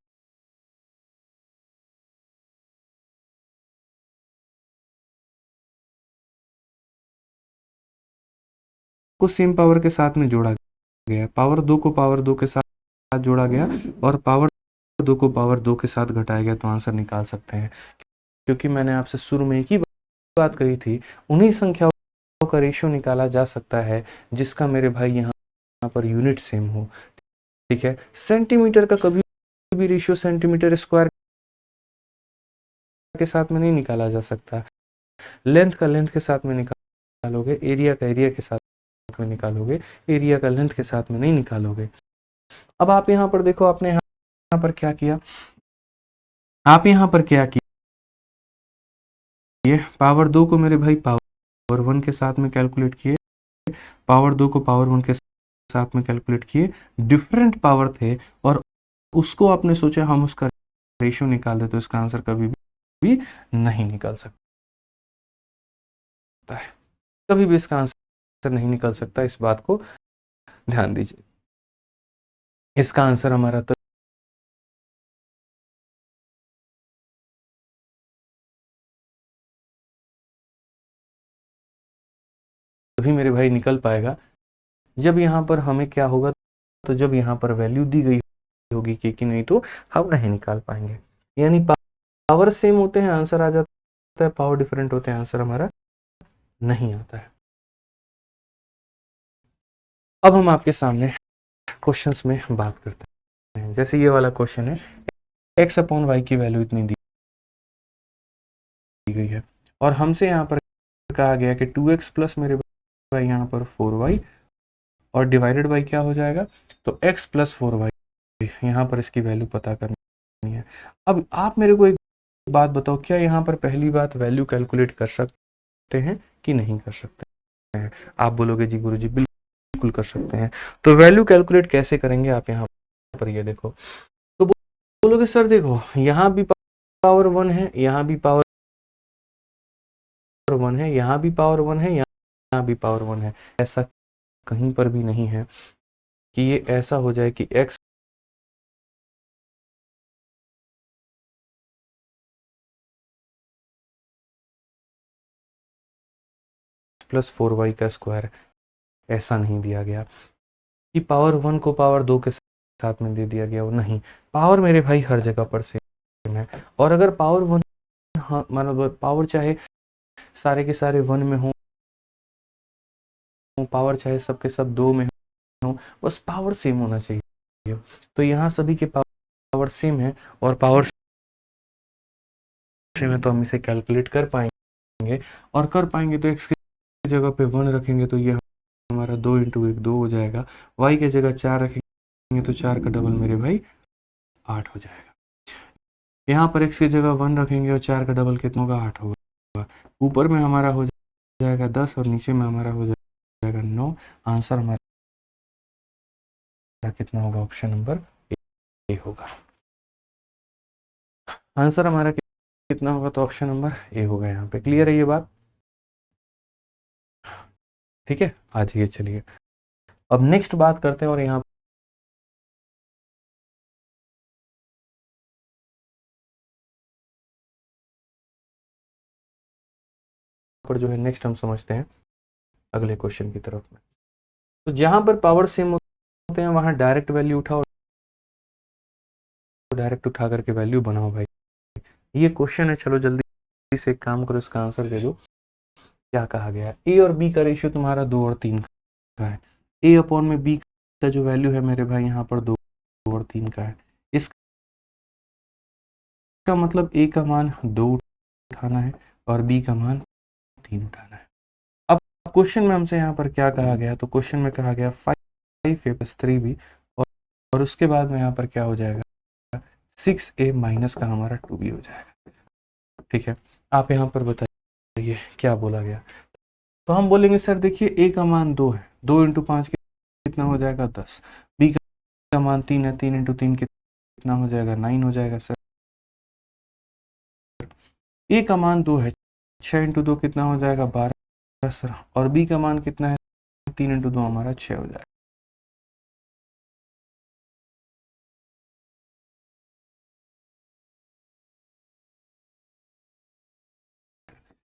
को सेम पावर के साथ में जोड़ा गया, पावर 2 को पावर 2 के साथ जोड़ा गया और पावर 2 को पावर 2 के साथ घटाया गया, तो आंसर निकाल सकते हैं। क्योंकि मैंने आपसे शुरू में एक ही बात कही थी, उन्हीं संख्याओं का रेशियो निकाला जा सकता है जिसका मेरे भाई यहाँ पर यूनिट सेम हो, ठीक है? सेंटीमीटर का कभी भी रेशियो सेंटीमीटर स्क्वायर के साथ में नहीं निकाला जा सकता, लेंथ का लेंथ के साथ में निकालोगे, एरिया का एरिया के साथ में निकालोगे, एरिया का लेंथ के साथ में नहीं निकालोगे। अब आप यहाँ पर देखो, आपने यहाँ पर क्या किया, आप यहाँ पर क्या किए, पावर 2 को मेरे भाई पावर 1 के साथ में कैलकुलेट किए, पावर 2 को पावर 1 के साथ में कैलकुलेट किए, डिफरेंट पावर थे और उसको आपने सोचा हम उसका रेशियो निकाल दे तो इसका आंसर कभी भी नहीं निकल सकता है, कभी भी इसका आंसर नहीं निकल सकता। इस बात को ध्यान दीजिए, इसका आंसर हमारा तभी मेरे भाई निकल पाएगा जब यहाँ पर हमें क्या होगा, तो जब यहाँ पर वैल्यू दी गई होगी कि नहीं तो हम नहीं निकाल पाएंगे। यानी पावर सेम होते हैं आंसर आ जाता है, पावर डिफरेंट होते हैं आंसर हमारा नहीं आता है। अब हम आपके सामने क्वेश्चंस में बात करते हैं, जैसे ये वाला क्वेश्चन है, x अपॉन वाई की वैल्यू इतनी दी गई है और हमसे यहाँ पर कहा गया कि 2x प्लस मेरे भाई यहाँ पर 4y और डिवाइडेड बाई क्या हो जाएगा, तो x प्लस 4y, यहाँ पर इसकी वैल्यू पता करनी है। अब आप मेरे को एक बात बताओ, क्या यहाँ पर पहली बात वैल्यू कैलकुलेट कर सकते हैं कि नहीं कर सकते हैं? आप बोलोगे जी गुरुजी बिल्कुल कर सकते हैं। तो वैल्यू कैलकुलेट कैसे करेंगे आप यहाँ पर ये देखो, तो बोलोगे सर देखो यहाँ भी पावर 1 है, यहाँ भी पावर 1 है, यहाँ भी पावर 1 है, यहाँ भी पावर 1 है। ऐसा कहीं पर भी नहीं है कि ये ऐसा हो जाए कि x प्लस 4y का स्क्वायर, ऐसा नहीं दिया गया कि पावर 1 को पावर 2 के साथ में दे दिया गया, वो नहीं। पावर मेरे भाई हर जगह पर सेम है और अगर पावर 1, हाँ मतलब पावर चाहे सारे के सारे 1 में हो, पावर चाहे सबके सब 2 में हो, बस पावर सेम होना चाहिए। तो यहाँ सभी के पावर सेम है और पावर सेम है तो हम इसे कैलकुलेट कर पाएंगे और कर पाएंगे तो x की जगह पे 1 रखेंगे तो ये हमारा 2 इंटू 1 2 हो जाएगा, y की जगह 4 रखेंगे तो 4 का डबल मेरे भाई 8 हो जाएगा। यहाँ पर x की जगह 1 रखेंगे और 4 का डबल कितना होगा, 8 होगा। ऊपर में हमारा हो जाएगा 10 और नीचे में हमारा हो जाएगा 9। आंसर हमारा कितना होगा, ऑप्शन नंबर ए होगा। आंसर हमारा कितना होगा, तो ऑप्शन नंबर ए होगा। यहाँ पे क्लियर है ये बात? ठीक है, आ जाइए चलिए अब नेक्स्ट बात करते हैं और यहाँ पर जो है नेक्स्ट हम समझते हैं अगले क्वेश्चन की तरफ में। तो जहां पर पावर सेम होते हैं वहां डायरेक्ट वैल्यू उठाओ, डायरेक्ट उठा करके वैल्यू बनाओ भाई। ये क्वेश्चन है, चलो जल्दी से एक काम करो, इसका आंसर दे दो। क्या कहा गया है, ए और बी का रेशियो तुम्हारा 2 और 3 का है। ए अपॉन में बी का जो वैल्यू है मेरे भाई यहाँ पर 2 और 3 का है। इसका मतलब ए का मान 2 उठाना है और बी का मान 3 उठाना है। अब क्वेश्चन में हमसे यहाँ पर क्या कहा गया, तो क्वेश्चन में कहा गया 5a प्लस 3b और उसके बाद में यहाँ पर क्या हो जाएगा, 6a माइनस का हमारा 2b हो जाएगा। ठीक है, आप यहाँ पर बताइए क्या बोला गया। तो हम बोलेंगे सर देखिए ए का मान 2 है, 2 इंटू 5 कितना हो जाएगा 10। बी का मान 3 है, 3 इंटू 3 कितना हो जाएगा 9 हो जाएगा सर। ए का मान 2 है, 6 इंटू 2 कितना हो जाएगा 12 सर। और बी का मान कितना है, 3 इंटू 2 हमारा 6 हो जाएगा।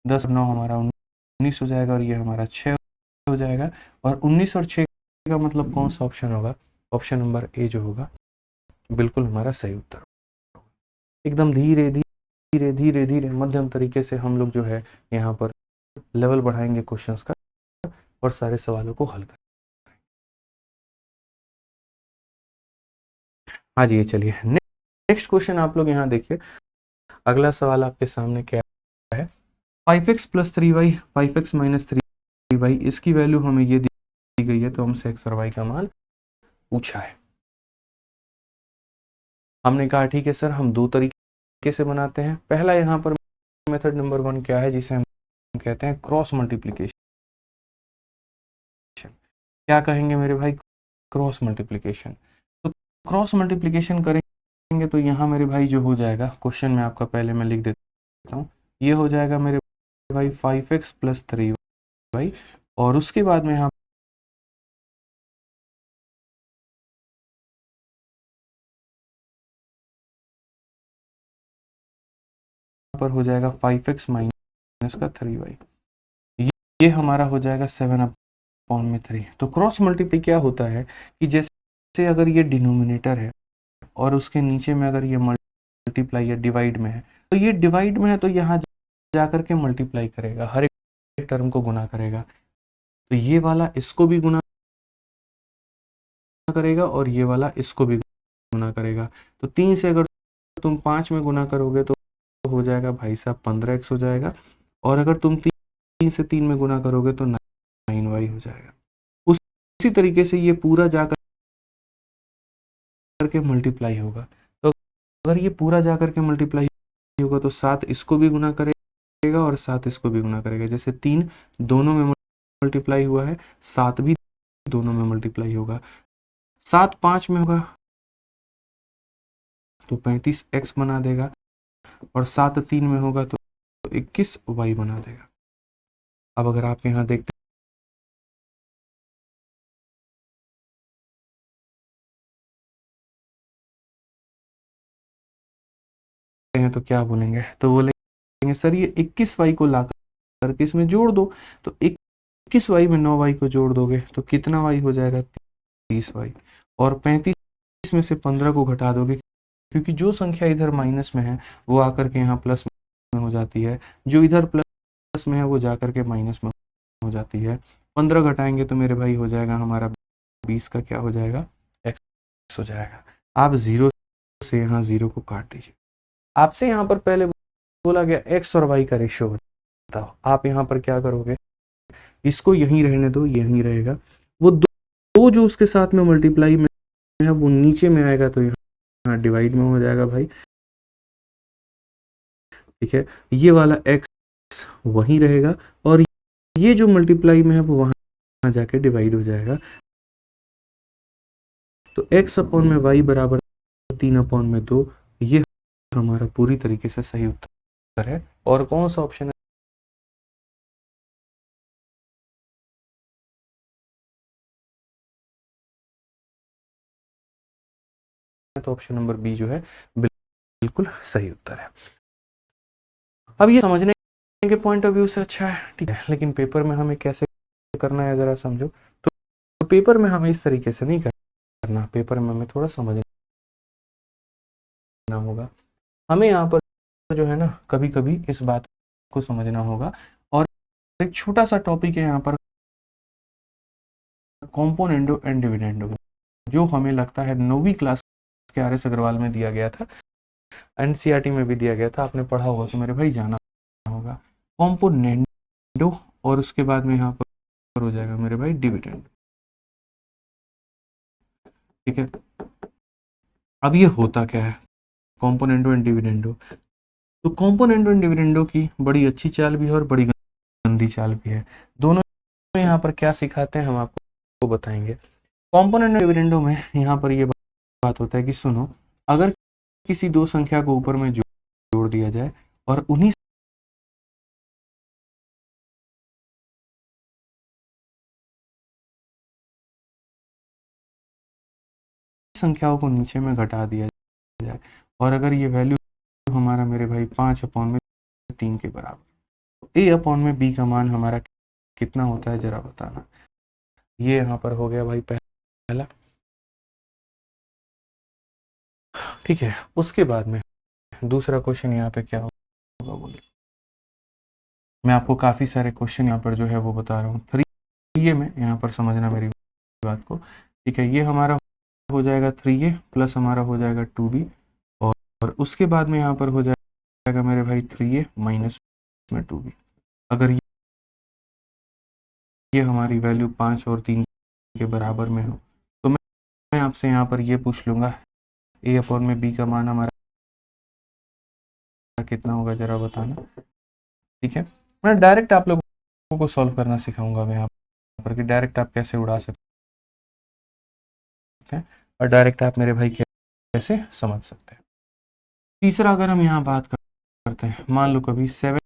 10 9 हमारा 19 हो जाएगा और ये हमारा 6 हो जाएगा। और 19 और 6 का मतलब कौन सा ऑप्शन होगा, ऑप्शन नंबर ए जो होगा बिल्कुल हमारा सही उत्तर। एकदम धीरे धीरे धीरे धीरे मध्यम तरीके से हम लोग जो है यहाँ पर लेवल बढ़ाएंगे क्वेश्चंस का और सारे सवालों को हल करें। हाँ जी, ये चलिए नेक्स्ट क्वेश्चन आप लोग यहाँ देखिए। अगला सवाल आपके सामने क्या है, 5x plus 3y 5x minus 3y, इसकी वैल्यू हमें ये दी गई है तो हमसे x और y का मान पूछा है। हमने कहा ठीक है सर, हम दो तरीके से बनाते हैं। पहला यहाँ पर मेथड नंबर 1 क्या है, जिसे हम कहते हैं क्रॉस मल्टीप्लिकेशन। क्या कहेंगे मेरे भाई, क्रॉस मल्टीप्लिकेशन। तो क्रॉस मल्टीप्लिकेशन करेंगे तो यहाँ मेरे भाई जो हो जाएगा, क्वेश्चन में आपका पहले मैं लिख देता हूँ, ये हो जाएगा मेरे भाई 5x प्लस 3y और उसके बाद में यहाँ पर हो जाएगा 5x माइनस का 3y, ये हमारा हो जाएगा 7/3। तो क्रॉस मल्टीप्लाई क्या होता है कि जैसे अगर ये डिनोमिनेटर है और उसके नीचे में अगर ये मल्टीप्लाई या डिवाइड में है, तो ये डिवाइड में है तो यहाँ जाकर के मल्टीप्लाई करेगा, हर एक टर्म को गुना करेगा। तो ये वाला इसको भी गुना करेगा और ये वाला इसको भी गुना करेगा। तो 3 से अगर तुम 5 में गुना करोगे तो हो जाएगा भाई साहब 15x हो जाएगा, और अगर तुम 3 से 3 में गुना करोगे तो 9y हो जाएगा। उसी तरीके से ये पूरा जाकर के मल्टीप्लाई होगा, तो अगर ये पूरा जाकर के मल्टीप्लाई होगा तो 7 इसको भी गुना करेगा और 7 इसको भी गुना करेगा। जैसे 3 दोनों में मल्टीप्लाई हुआ है, 7 भी दोनों में मल्टीप्लाई होगा। 7 5 में होगा तो 35x बना देगा, और 7 3 में होगा तो 21y बना देगा। अब अगर आप यहाँ देखते हैं तो क्या बोलेंगे, तो बोलेंगे सर ये 21y को ला करके इसमें जोड़ दो, तो 21y में 9y को जोड़ दोगे तो कितना y हो जाएगा 30y, और 35 में से 15 को घटा दोगे, क्योंकि जो संख्या इधर माइनस में है वो आकर के यहाँ प्लस में हो जाती है, जो इधर प्लस में है वो जाकर के माइनस में हो जाती है। 15 घटाएंगे तो मेरे भाई हो जाएगा हमारा 20 का क्या हो जाएगा x हो जाएगा। आप 0 से यहाँ 0 को काट दीजिए। आपसे यहाँ पर पहले बोला गया x और y का रेशियो बताओ, आप यहाँ पर क्या करोगे, इसको यहीं रहने दो, यहीं रहेगा, वो दो जो उसके साथ में मल्टीप्लाई में है वो नीचे में आएगा तो यहाँ डिवाइड में हो जाएगा भाई, ठीक है। ये वाला x वहीं रहेगा और ये जो मल्टीप्लाई में है वो वहां जाके डिवाइड हो जाएगा, तो x अपॉन में y बराबर 3 अपॉन में 2, ये हमारा पूरी तरीके से सही उत्तर है। और कौन सा ऑप्शन है, तो ऑप्शन नंबर बी जो है बिल्कुल सही उत्तर है। अब ये समझने के पॉइंट ऑफ व्यू से अच्छा है, ठीक है, लेकिन पेपर में हमें कैसे करना है जरा समझो। तो पेपर में हमें इस तरीके से नहीं करना, पेपर में हमें थोड़ा समझना होगा। हमें यहाँ पर जो है ना कभी कभी इस बात को समझना होगा, और एक छोटा सा टॉपिक है यहाँ पर कॉम्पोनेंडो एंड डिविडेंडो, जो हमें लगता है 9वीं क्लास के आर.एस. अग्रवाल में दिया गया था, एनसीईआरटी में भी दिया गया था, आपने पढ़ा होगा तो मेरे भाई जाना होगा। कॉम्पोनेंडो और उसके बाद में यहाँ पर हो जाएगा मेरे भाई डिविडेंड, ठीक है। अब ये होता क्या है कॉम्पोनेंडो एंड डिविडेंडो, तो कॉम्पोनेंडो एंड डिविडेंडो की बड़ी अच्छी चाल भी है और बड़ी गंदी चाल भी है। दोनों यहाँ पर क्या सिखाते हैं हम आपको बताएंगे। कॉम्पोनेंट डिविडेंडो में यहाँ पर ये बात होता है कि सुनो, अगर किसी दो संख्या को ऊपर में जोड़ दिया जाए और उन्हीं संख्याओं को नीचे में घटा दिया जाए, और अगर ये वैल्यू हमारा मेरे भाई 5 अपॉन में 3 के बराबर, तो ए अपॉन में बी का मान हमारा कितना होता है जरा बताना। ये यहाँ पर हो गया भाई पहला, ठीक है। उसके बाद में दूसरा क्वेश्चन यहाँ पे क्या होगा बोलिए, मैं आपको काफ़ी सारे क्वेश्चन यहाँ पर जो है वो बता रहा हूँ। 3a में यहाँ पर समझना मेरी बात को, ठीक है। ये हमारा हो जाएगा 3a प्लस हमारा हो जाएगा 2b, और उसके बाद में यहाँ पर हो जाएगा मेरे भाई 3a माइनस में 2b। अगर ये हमारी वैल्यू 5 और 3 के बराबर में हो तो मैं आपसे यहाँ पर ये पूछ लूँगा a अपॉन में b का मान हमारा कितना होगा जरा बताना, ठीक है। मैं डायरेक्ट आप लोगों को सॉल्व करना सिखाऊंगा मैं यहाँ पर कि डायरेक्ट आप कैसे उड़ा सकते हैं और डायरेक्ट आप मेरे भाई कैसे समझ सकते हैं। तीसरा अगर हम यहाँ बात करते हैं, मान लो कभी 7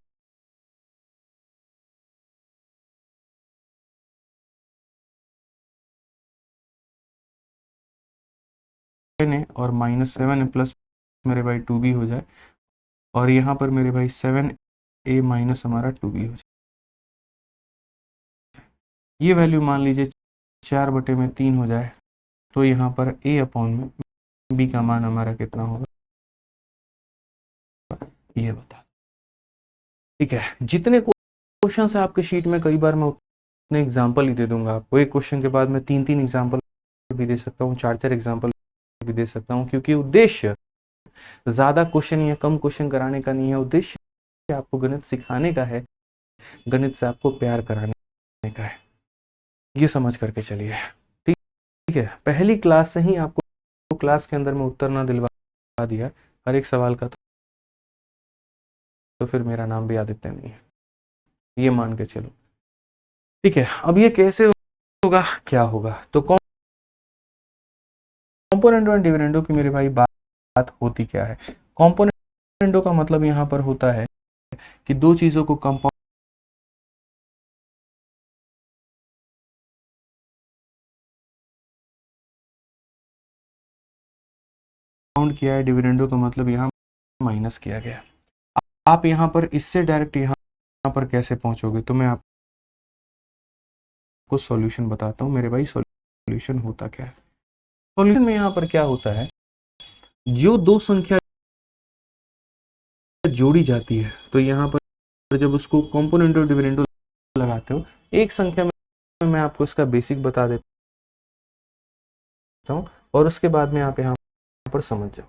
और -7 प्लस मेरे भाई 2b हो जाए, और यहाँ पर मेरे भाई 7a माइनस हमारा 2b हो जाए। ये वैल्यू मान लीजिए 4/3 हो जाए, तो यहाँ पर a अपॉन में b का मान हमारा कितना होगा ये बता, ठीक है। जितने क्वेश्चन है आपके शीट में, कई बार मैं उतने एग्जाम्पल ही दे दूंगा आपको। एक क्वेश्चन के बाद में 3-3 एग्जाम्पल भी दे सकता हूँ, 4-4 एग्जाम्पल भी दे सकता हूँ, क्योंकि उद्देश्य ज़्यादा क्वेश्चन या कम क्वेश्चन कराने का नहीं है, उद्देश्य आपको गणित सिखाने का है, गणित से आपको प्यार कराने का है। ये समझ करके चलिए, ठीक है। पहली क्लास से ही आपको क्लास के अंदर में उत्तर ना दिलवा दिया हर एक सवाल का, तो फिर मेरा नाम भी आदित्य नहीं है, ये मान के चलो, ठीक है। अब ये कैसे होगा, क्या होगा? तो कॉम्पोनेंटो एंड डिविडेंडो की मेरे भाई बात होती क्या है? कॉम्पोनेंटो का मतलब यहाँ पर होता है कि दो चीजों को कंपाउंड किया है, डिविडेंडो का मतलब यहाँ माइनस किया गया। आप यहाँ पर इससे डायरेक्ट यहाँ पर कैसे पहुंचोगे, तो मैं आपको सॉल्यूशन बताता हूँ मेरे भाई। सॉल्यूशन होता क्या है? सॉल्यूशन में यहाँ पर क्या होता है, जो दो संख्या जोड़ी जाती है, तो यहाँ पर जब उसको कॉम्पोनेंटो डिविडेंडो लगाते हो, एक संख्या में मैं आपको इसका बेसिक बता देता हूँ और उसके बाद में आप यहाँ पर समझ जाओ।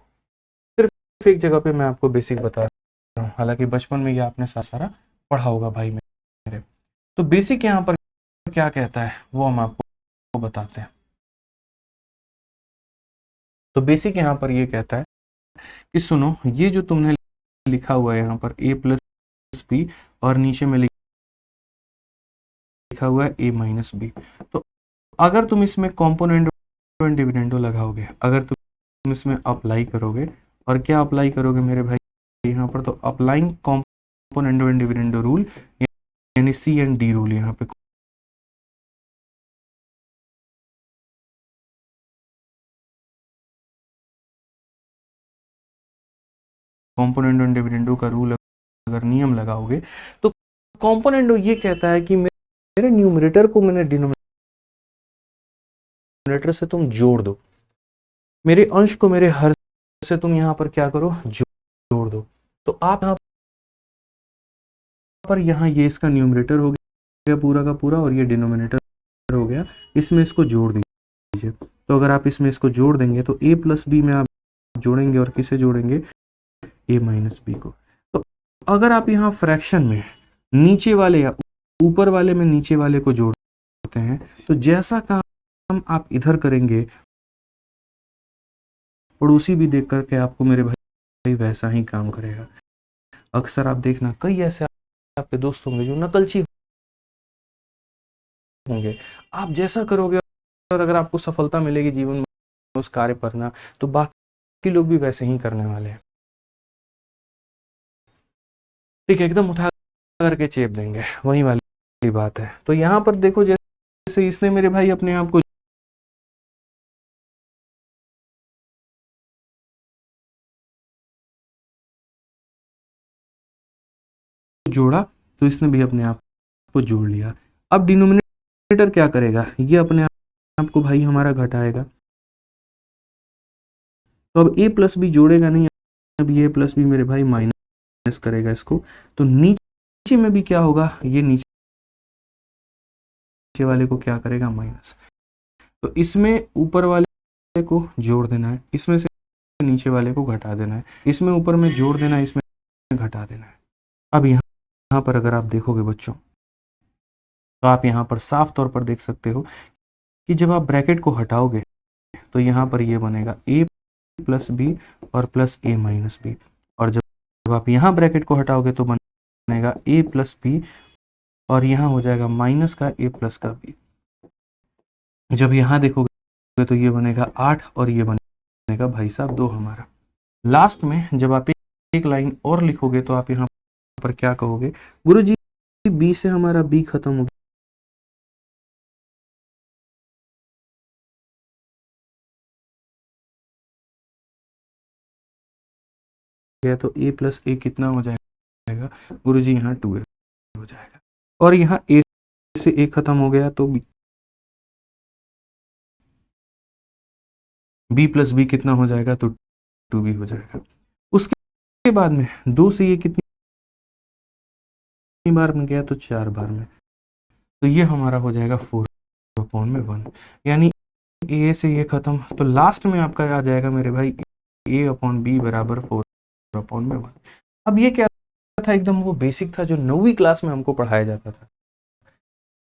सिर्फ एक जगह पे मैं आपको बेसिक बता रहा हूँ, हालांकि बचपन में ये आपने सारा पढ़ा होगा भाई मेरे। तो बेसिक यहाँ पर क्या कहता है वो हम आपको बताते हैं। तो बेसिक यहाँ पर ये कहता है कि सुनो, ये जो तुमने लिखा हुआ है यहाँ पर a प्लस बी और नीचे में लिखा हुआ है a माइनस बी, तो अगर तुम इसमें कॉम्पोनेंट डिविडेंडो लगाओगे, अगर तुम इसमें अप्लाई करोगे, और क्या अप्लाई करोगे मेरे भाई यहाँ पर, तो अप्लाइंग कॉम्पोनेंट डिविडेंडो रूल यानी सी एंड डी रूल, यहाँ पे कॉम्पोनेंट एंड डिविडेंडो का रूल अगर नियम लगाओगे, तो कॉम्पोनेंडो ये कहता है कि मेरे न्यूमरेटर को मैंने डिनोमिनेटर से तुम जोड़ दो, मेरे अंश को मेरे हर से तुम यहाँ पर क्या करो, जोड़ दो। तो आप यहाँ पर ये इसका न्यूमरेटर हो गया पूरा का पूरा, और ये डिनोमिनेटर हो गया, इसमें इसको जोड़ दीजिए। तो अगर आप इसमें इसको जोड़ देंगे तो a प्लस बी में आप जोड़ेंगे, और किसे जोड़ेंगे, a माइनस बी को। तो अगर आप यहाँ फ्रैक्शन में नीचे वाले या ऊपर वाले में नीचे वाले को जोड़ते हैं, तो जैसा काम आप इधर करेंगे, पड़ोसी भी देख करके आपको मेरे भाई वैसा ही काम करेगा। अक्सर आप देखना कई ऐसे आपके दोस्त होंगे जो नकलची होंगे, आप जैसा करोगे और अगर आपको सफलता मिलेगी जीवन में उस कार्य पर ना, तो बाकी लोग भी वैसे ही करने वाले हैं, ठीक है, एकदम उठा करके चेप देंगे, वही वाली बात है। तो यहाँ पर देखो, जैसे इसने मेरे भाई अपने आप को जोड़ा, तो इसने भी अपने आप को जोड़ लिया। अब डिनोमिनेटर क्या करेगा, ये अपने आप को भाई हमारा घटाएगा, तो अब a प्लस बी जोड़ेगा नहीं, अब ये प्लस बी मेरे भाई माइनस करेगा इसको, तो नीचे में भी क्या होगा, ये नीचे वाले को क्या करेगा, माइनस। तो इसमें ऊपर वाले को जोड़ देना है, इसमें से नीचे वाले को घटा देना है, इसमें ऊपर में जोड़ देना है, इसमें घटा देना है। अब यहाँ पर अगर आप देखोगे बच्चों, तो आप यहाँ पर साफ तौर पर देख सकते हो कि जब आप ब्रैकेट को हटाओगे, तो यहाँ पर ये बनेगा a प्लस बी और प्लस a माइनस बी, और जब आप यहाँ ब्रैकेट को हटाओगे तो बनेगा a प्लस बी, और यहाँ हो जाएगा माइनस का a प्लस का b। जब यहाँ देखोगे तो ये बनेगा 8 और ये बनेगा भाई साहब 2 हमारा। लास्ट में जब आप एक लाइन और लिखोगे तो आप यहाँ पर क्या कहोगे, गुरुजी b से हमारा b खत्म हो गया, तो a प्लस a कितना हो जाएगा गुरुजी, यहाँ 2a हो जाएगा, और यहाँ a से a खत्म हो गया, तो b प्लस b कितना हो जाएगा, तो 2b हो जाएगा। उसके बाद में 2 से ये कितनी बार में गया, तो 4 बार में, तो ये हमारा हो जाएगा 4/1, यानी a से ये खत्म, तो लास्ट में आपका आ जाएगा मेरे भाई ए अपॉन बी बराबर 4/1। अब ये क्या था, एकदम वो बेसिक था जो 9वीं क्लास में हमको पढ़ाया जाता था।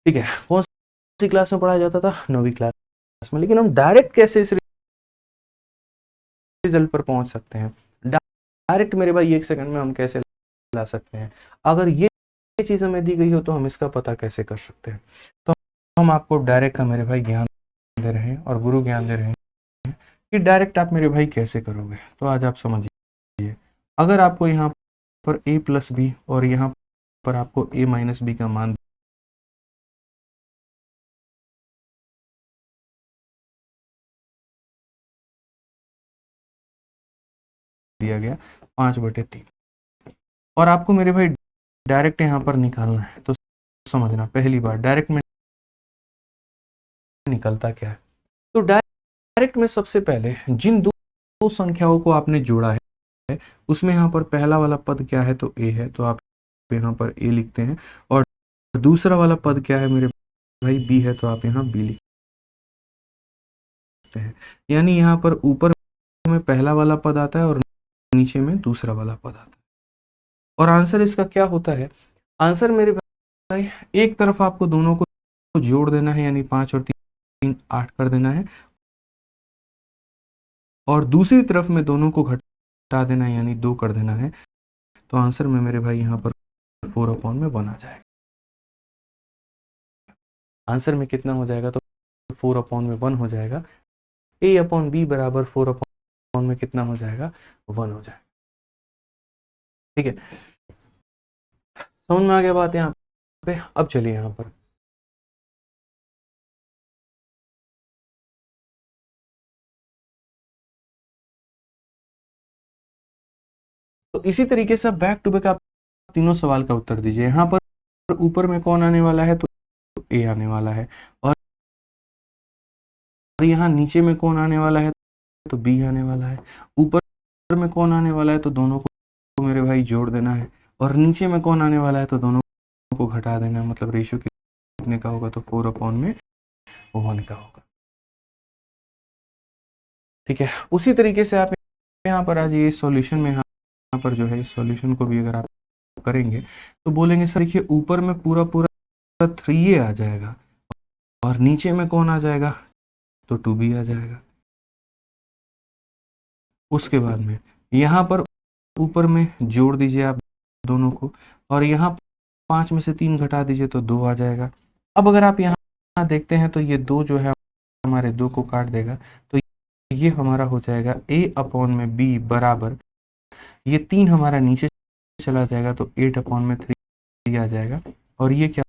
ठीक है, कौन सी क्लास में पढ़ाया जाता था? 9वीं क्लास में। लेकिन हम डायरेक्ट कैसे इस रिजल्ट पर पहुंच सकते हैं? डायरेक्ट मेरे भाई 1 सेकंड में हम कैसे ला सकते हैं? अगर ये चीज हमें दी गई हो तो हम इसका पता कैसे कर सकते हैं? तो हम आपको डायरेक्ट का मेरे भाई ज्ञान दे रहे हैं और गुरु ज्ञान दे रहे हैं कि डायरेक्ट आप मेरे भाई कैसे करोगे। तो आज आप समझिए, अगर आपको यहाँ पर a प्लस बी और यहाँ पर आपको a माइनस बी का मान दिया गया 5/3 और आपको मेरे भाई डायरेक्ट यहाँ पर निकालना है, तो समझना पहली बार डायरेक्ट में निकलता क्या है। तो डायरेक्ट में सबसे पहले जिन दो संख्याओं को आपने जोड़ा है उसमें यहाँ पर पहला वाला पद क्या है, तो a है, तो आप यहाँ पर a लिखते हैं। और दूसरा वाला पद क्या है मेरे भाई, b है, तो आप यहाँ b लिखते हैं। यानी यहाँ पर ऊपर में पहला वाला पद आता है और नीचे में दूसरा वाला पद आता है। और आंसर इसका क्या होता है? आंसर मेरे भाई एक तरफ आपको दोनों को जोड़ देना है, यानी 5 और 3 8 कर देना है, और दूसरी तरफ में दोनों को घटा देना है, यानी 2 कर देना है। तो आंसर में मेरे भाई यहाँ पर 4/1 आ जाएगा। आंसर में कितना हो जाएगा, तो 4/1 हो जाएगा। a अपॉन बी बराबर 4/1 में कितना हो जाएगा, 1 हो जाएगा। ठीक है, समझ में आ गया बात यहाँ पे? अब चलिए यहाँ पर तो इसी तरीके से बैक टू बैक आप तीनों सवाल का उत्तर दीजिए। यहाँ पर ऊपर में कौन आने वाला है, तो a आने वाला है, और यहाँ नीचे में कौन आने वाला है, तो b आने वाला है। ऊपर में कौन आने वाला है, तो दोनों को मेरे भाई जोड़ देना है, और नीचे में कौन आने वाला है, तो दोनों को घटा देना है। मतलब रेशियो कितने का होगा, तो 4/1 का होगा। ठीक है, उसी तरीके से आप यहाँ पर आज ये सॉल्यूशन में यहाँ पर जो है इस सॉल्यूशन को भी अगर आप करेंगे तो बोलेंगे सर देखिए ऊपर में पूरा पूरा 3a आ जाएगा और नीचे में कौन आ जाएगा, तो 2b आ जाएगा। उसके बाद में यहाँ पर ऊपर में जोड़ दीजिए आप दोनों को, और यहाँ 5 में से 3 घटा दीजिए तो 2 आ जाएगा। अब अगर आप यहाँ देखते हैं तो ये 2 जो है हमारे 2 को काट देगा, तो ये हमारा हो जाएगा a/b बराबर, ये 3 हमारा नीचे चला जाएगा तो 8/3 आ जाएगा। और ये क्या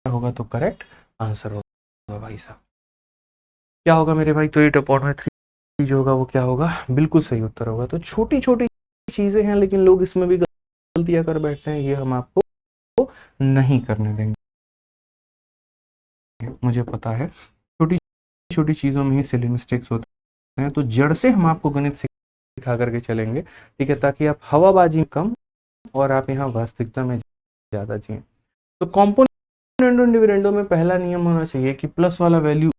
होगा, तो करेक्ट आंसर होगा भाई साहब। क्या होगा मेरे भाई, तो 8/3 जो होगा वो क्या होगा, बिल्कुल सही उत्तर होगा। तो छोटी छोटी चीजें हैं लेकिन लोग इसमें भी गलतियां कर बैठते हैं, ये हम आपको नहीं करने देंगे। मुझे पता है छोटी छोटी चीजों में ही सिली मिस्टेक्स होते हैं, तो जड़ से हम आपको गणित सिखा करके चलेंगे। ठीक है, ताकि आप हवाबाजी कम और आप यहाँ वास्तविकता में ज्यादा जिए। तो कॉम्पोनेंट डिविडेंडो में पहला नियम होना चाहिए कि प्लस वाला वैल्यू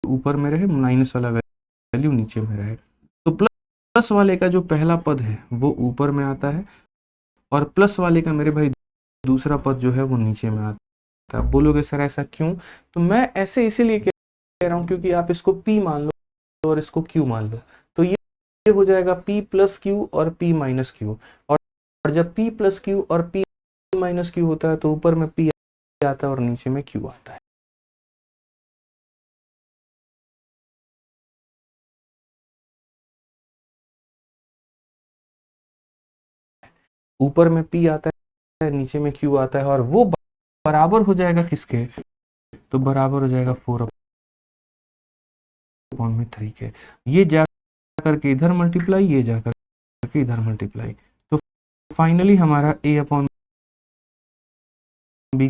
ऊपर में रहे, माइनस वाला वैल्यू नीचे में रहे। तो प्लस वाले का जो पहला पद है वो ऊपर में आता है, और प्लस वाले का मेरे भाई दूसरा पद जो है वो नीचे में आता है। आप बोलोगे सर ऐसा क्यों, तो मैं ऐसे इसीलिए कह रहा हूँ क्योंकि आप इसको p मान लो और इसको q मान लो, तो ये हो जाएगा p प्लस क्यू और p माइनस क्यू। और जब p प्लस क्यू और p माइनस क्यू होता है तो ऊपर में p आता है और नीचे में q आता है। ऊपर में p आता है, नीचे में q आता है, और वो बराबर हो जाएगा किसके, तो बराबर हो जाएगा 4/3 के। ये जा करके इधर मल्टीप्लाई, ये जा करके इधर मल्टीप्लाई, तो फाइनली हमारा a/b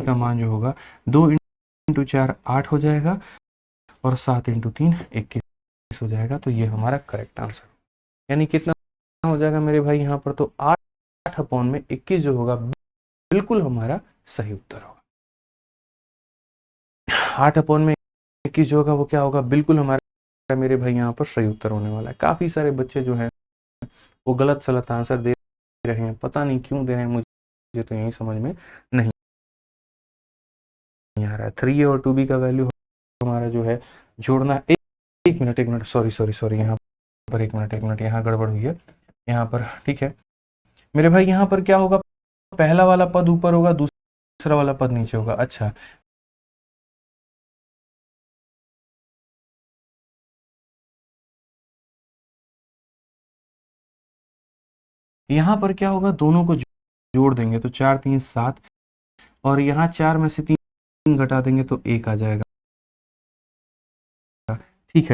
का मान जो होगा 2 × 4 8 हो जाएगा, और 7 × 3 21 हो जाएगा। तो ये हमारा करेक्ट आंसर, यानी कितना हो जाएगा मेरे भाई यहाँ पर, तो 8/21 जो होगा बिल्कुल हमारा सही उत्तर होगा। 8/21 जो होगा वो क्या होगा, बिल्कुल हमारा मेरे भाई यहाँ पर सही उत्तर होने वाला है। काफ़ी सारे बच्चे जो हैं वो गलत सलत आंसर दे रहे हैं, पता नहीं क्यों दे रहे हैं, मुझे तो यही समझ में नहीं आ रहा है। 3A और 2B का वैल्यू हमारा जो है जोड़ना, एक मिनट, सॉरी, यहाँ पर एक मिनट, यहाँ गड़बड़ हुई है यहाँ पर, ठीक है मेरे भाई। यहाँ पर क्या होगा, पहला वाला पद ऊपर होगा, दूसरा वाला पद नीचे होगा। अच्छा, यहाँ पर क्या होगा, दोनों को जोड़ देंगे तो 4 3 7, और यहाँ 4 में से 3 घटा देंगे तो 1 आ जाएगा। ठीक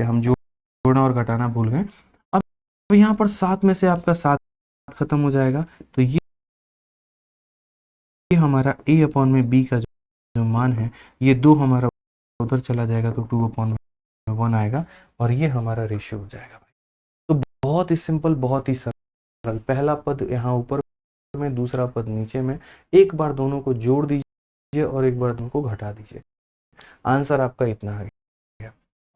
है, हम जोड़ना और घटाना भूल गए। अब यहाँ पर 7 में से आपका 7 खत्म हो जाएगा, तो ये हमारा A/B का जो मान है, ये 2 हमारा उधर चला जाएगा तो 2/1 आएगा, और ये हमारा रेशियो हो जाएगा भाई। तो बहुत ही सिंपल, बहुत ही सरल, पहला पद यहाँ ऊपर में, दूसरा पद नीचे में, एक बार दोनों को जोड़ दीजिए और एक बार दोनों को घटा दीजिए, आंसर आपका इतना है।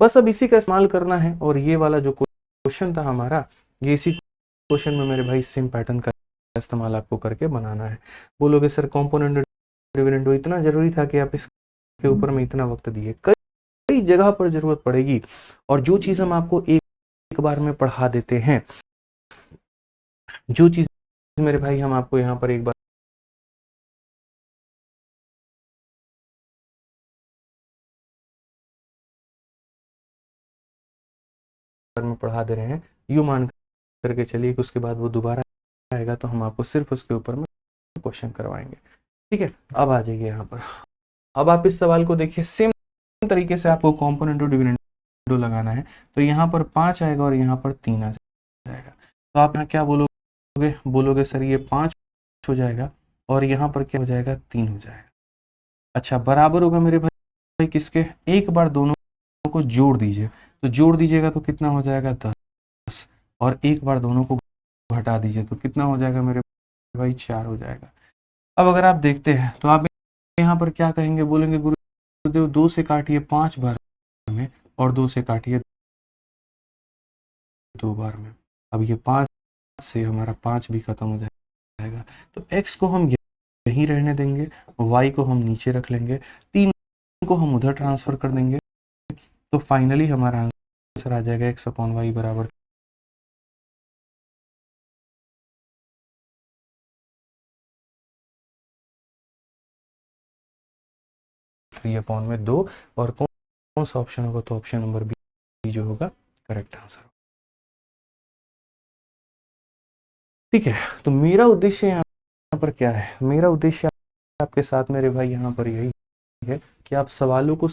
बस अब इसी का इस्तेमाल करना है, और ये वाला जो क्वेश्चन था हमारा, ये इसी क्वेश्चन में मेरे भाई सेम पैटर्न का इस्तेमाल आपको करके बनाना है। बोलोगे सर कंपोनेंट डिविडेंड इतना जरूरी था कि आप इसके ऊपर में इतना वक्त दिए? कई जगह पर जरूरत पड़ेगी, और जो चीज हम आपको एक बार में पढ़ा देते हैं, जो चीज मेरे भाई हम आपको यहाँ पर एक बार में पढ़ा दे रहे हैं, यू मान करके चलिए कि उसके बाद वो दोबारा आएगा तो हम आपको सिर्फ उसके ऊपर में क्वेश्चन करवाएंगे। ठीक है, अब आ जाइए यहाँ पर। अब आप इस सवाल को देखिए, सेम तरीके से आपको कॉम्पोनेंट डिविडेंड लगाना है, तो यहाँ पर 5 आएगा और यहाँ पर 3 आ जाएगा। तो आप यहाँ क्या बोलोगे सर ये 5 हो जाएगा और यहाँ पर क्या हो जाएगा, 3 हो जाएगा। अच्छा, बराबर होगा मेरे भाई किसके, एक बार दोनों को जोड़ दीजिए, तो जोड़ दीजिएगा तो कितना हो जाएगा, 10, और एक बार दोनों को घटा दीजिए तो कितना हो जाएगा मेरे भाई, 4 हो जाएगा। अब अगर आप देखते हैं तो आप यहाँ पर क्या कहेंगे, बोलेंगे गुरुदेव 2 से काटिए 5 बार में, और 2 से काटिए 2 बार में। अब ये 5 से हमारा 5 भी खत्म हो जाएगा, तो x को हम यहीं रहने देंगे, y को हम नीचे रख लेंगे, 3 को हम उधर ट्रांसफर कर देंगे, तो फाइनली हमारा आंसर आ जाएगा x/y बराबर 3/2। और कौन सा ऑप्शन होगा, तो ऑप्शन नंबर बी जो होगा करेक्ट आंसर। ठीक है, तो मेरा उद्देश्य यहाँ पर क्या है, मेरा उद्देश्य आपके साथ मेरे भाई यहाँ पर यही है कि आप सवालों को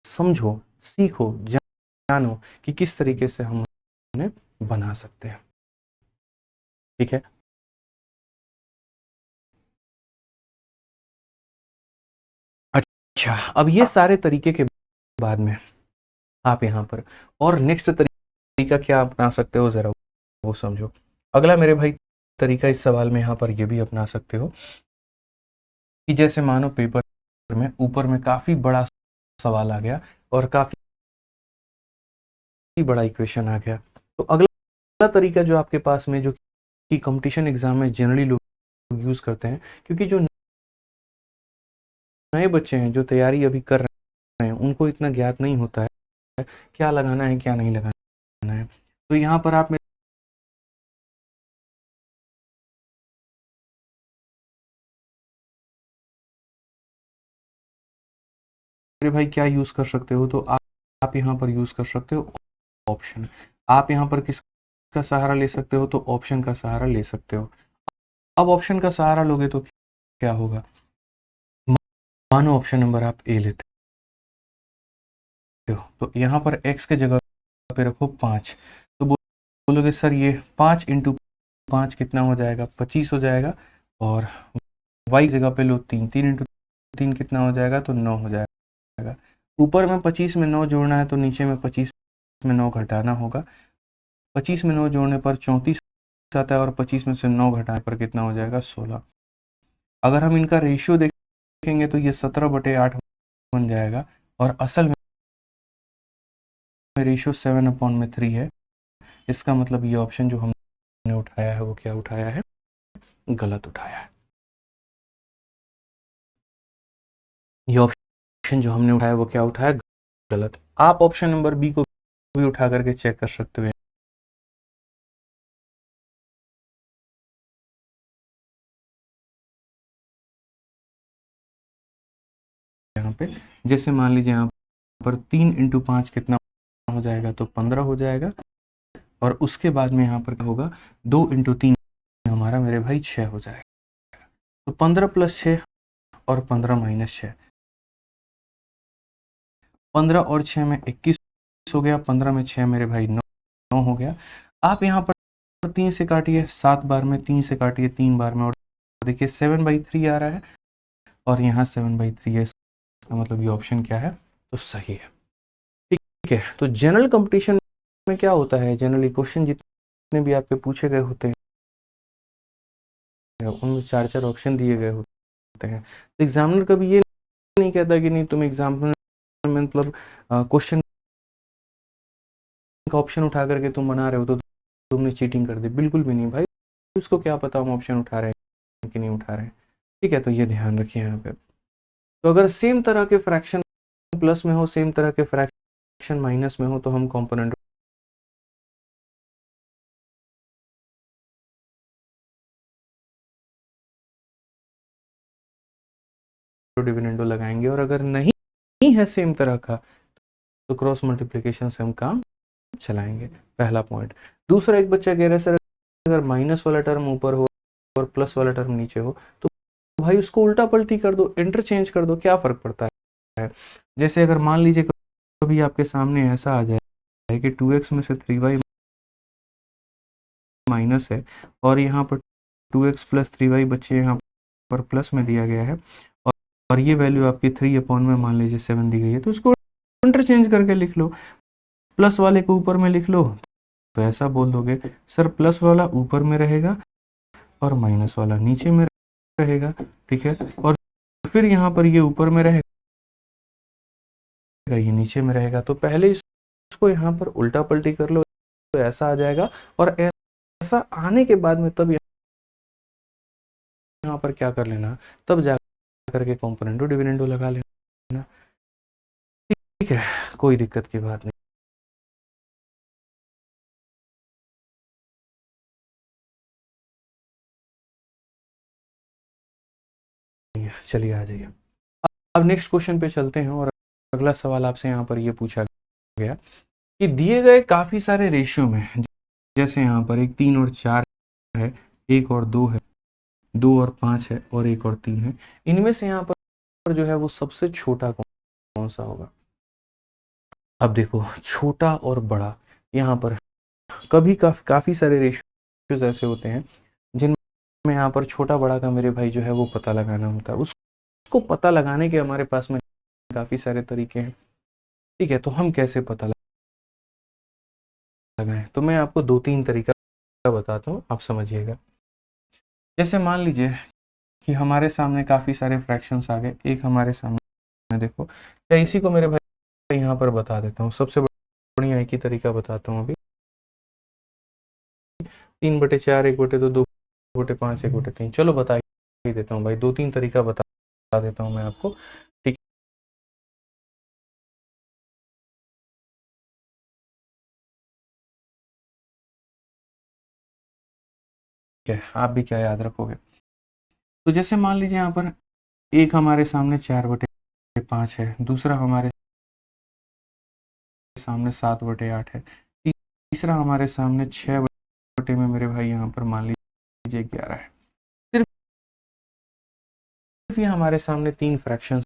समझो, सीखो, जानो कि किस तरीके से हम उन्हें बना सकते हैं। ठीक है, अच्छा, अब ये सारे तरीके के बाद में आप यहाँ पर और नेक्स्ट तरीका क्या अपना सकते हो, जरा वो समझो। अगला मेरे भाई तरीका इस सवाल में यहाँ पर ये भी अपना सकते हो कि जैसे मानो पेपर में ऊपर में काफी बड़ा सवाल आ गया और काफी बड़ा इक्वेशन आ गया, तो अगला तरीका जो आपके पास में, जो कि कंपटीशन एग्जाम में जनरली लोग यूज करते हैं, क्योंकि जो नए बच्चे हैं जो तैयारी अभी कर रहे हैं उनको इतना ज्ञात नहीं होता है क्या लगाना है क्या नहीं लगाना है, तो यहाँ पर आप मेरे भाई क्या यूज कर सकते हो, तो आप यहाँ पर यूज कर सकते हो ऑप्शन। आप यहाँ पर किसका सहारा ले सकते हो, तो ऑप्शन का सहारा ले सकते हो। अब ऑप्शन का सहारा लोगे तो क्या होगा, मानो ऑप्शन नंबर आप ए लेते हो, तो यहाँ पर x के जगह पे रखो 5, तो बोलोगे सर ये 5 इंटू 5 कितना हो जाएगा, 25 हो जाएगा, और y जगह पे लो 3, 3 इंटू 3 कितना हो जाएगा, तो 9 हो जाएगा। ऊपर में 25 में 9 जोड़ना है तो नीचे में 25 में 9 घटाना होगा, 25 में 9 जोड़ने पर 34 आता है, और 25 में से 9 घटाने पर कितना हो जाएगा, 16। अगर हम इनका रेशियो देखेंगे तो ये 17/8 बन जाएगा और असल में रेशियो 7/3 है। इसका मतलब ये ऑप्शन जो हमने उठाया है वो क्या उठाया है, गलत उठाया है। ये ऑप्शन जो हमने उठाया वो क्या उठाया, गलत। आप ऑप्शन नंबर बी को भी उठा करके चेक कर सकते हो यहाँ पे। जैसे मान लीजिए यहाँ पर 3 × 5 कितना हो जाएगा, तो 15 हो जाएगा। और उसके बाद में यहाँ पर क्या होगा, 2 × 3 हमारा मेरे भाई 6 हो जाएगा। तो 15 + 6 और 15 - 6, 15 और 6 में 21 हो गया, 15 में 6 मेरे भाई 9 हो गया। आप यहाँ पर 3 से काटिए, 7 बार में 3 से काटिए 3 बार में, और देखिए 7/3 आ रहा है और यहाँ 7/3 है। इसका मतलब ये ऑप्शन क्या है, तो सही है। ठीक है, तो जनरल कंपटीशन में क्या होता है, जनरली क्वेश्चन जितने भी आपके पूछे गए होते हैं उनमें 4-4 ऑप्शन दिए गए होते हैं। तो एग्जामिनर कभी ये नहीं कहता कि नहीं तुम एग्जाम में मतलब क्वेश्चन का ऑप्शन उठा करके तुम बना रहे हो तो तुमने चीटिंग कर दी, बिल्कुल भी नहीं भाई। उसको क्या पता हम ऑप्शन उठा रहे हैं कि नहीं उठा रहे हैं। ठीक है, तो ये ध्यान रखिए यहाँ पे। तो अगर सेम तरह के फ्रैक्शन प्लस में हो, सेम तरह के फ्रैक्शन माइनस में हो, तो हम कॉम्पोनेंट डिविडेंडो लगाएंगे। और अगर नहीं है सेम तरह का तो क्रॉस मल्टीप्लिकेशन से हम काम चलाएंगे, पहला पॉइंट। दूसरा, एक बच्चा कह रहा है सर अगर माइनस वाला टर्म ऊपर हो और प्लस वाला टर्म नीचे हो तो भाई उसको उल्टा पलटी कर दो, इंटरचेंज कर दो, क्या फर्क पड़ता है। जैसे अगर मान लीजिए कभी आपके सामने ऐसा आ जाए कि 2x में से 3y माइनस है और यहाँ पर 2x + 3y बच्चे यहाँ पर प्लस में दिया गया है, और ये वैल्यू आपकी 3 में मान लीजिए 7 दी गई है, तो इसको इंटरचेंज करके लिख लो। प्लस वाले को ऊपर में लिख लो, तो ऐसा बोल दोगे सर प्लस वाला ऊपर में रहेगा और माइनस वाला नीचे में रहेगा। ठीक है, और फिर यहाँ पर ये ऊपर में रहेगा, ये नीचे में रहेगा। तो पहले इसको यहाँ पर उल्टा पलटी कर लो, तो ऐसा आ जाएगा। और ऐसा आने के बाद में तब यहाँ पर क्या कर लेना, तब जा करके कॉम्पोनेंटो डिविडेंडो लगा लेना। ठीक है, कोई दिक्कत की बात नहीं। चलिए आ जाइए, अब नेक्स्ट क्वेश्चन पे चलते हैं। और अगला सवाल आपसे यहाँ पर ये पूछा गया कि दिए गए काफी सारे रेशियो में, जैसे यहाँ पर 1 3 और 4 है, 1 और 2 है, 2 और 5 है, और 1 और 3 है, इनमें से यहाँ पर जो है वो सबसे छोटा कौन सा होगा। अब देखो, छोटा और बड़ा, यहाँ पर कभी काफी सारे रेशियोज ऐसे होते हैं जिनमें यहाँ पर छोटा बड़ा का मेरे भाई जो है वो पता लगाना होता है। उसको पता लगाने के हमारे पास में काफी सारे तरीके हैं। ठीक है, तो हम कैसे पता लगाएं, तो मैं आपको 2-3 तरीका बताता हूँ, आप समझिएगा। जैसे मान लीजिए कि हमारे सामने काफी सारे फ्रैक्शंस आ गए, एक हमारे सामने देखो, या इसी को मेरे भाई यहाँ पर बता देता हूँ, सबसे बढ़िया एक ही तरीका बताता हूँ अभी। 3/4, 1/2, 2/5, 1/3, चलो बता ही देता हूँ भाई, 2-3 तरीका बता देता हूँ मैं आपको। ठीक है, आप भी क्या याद रखोगे। तो जैसे मान लीजिए यहाँ पर एक हमारे सामने 4/5 है, दूसरा हमारे सामने 7/8 है, तीसरा हमारे सामने 6 में मेरे भाई यहाँ पर मान लीजिए 11 है। सिर्फ ये हमारे सामने 3 फ्रैक्शंस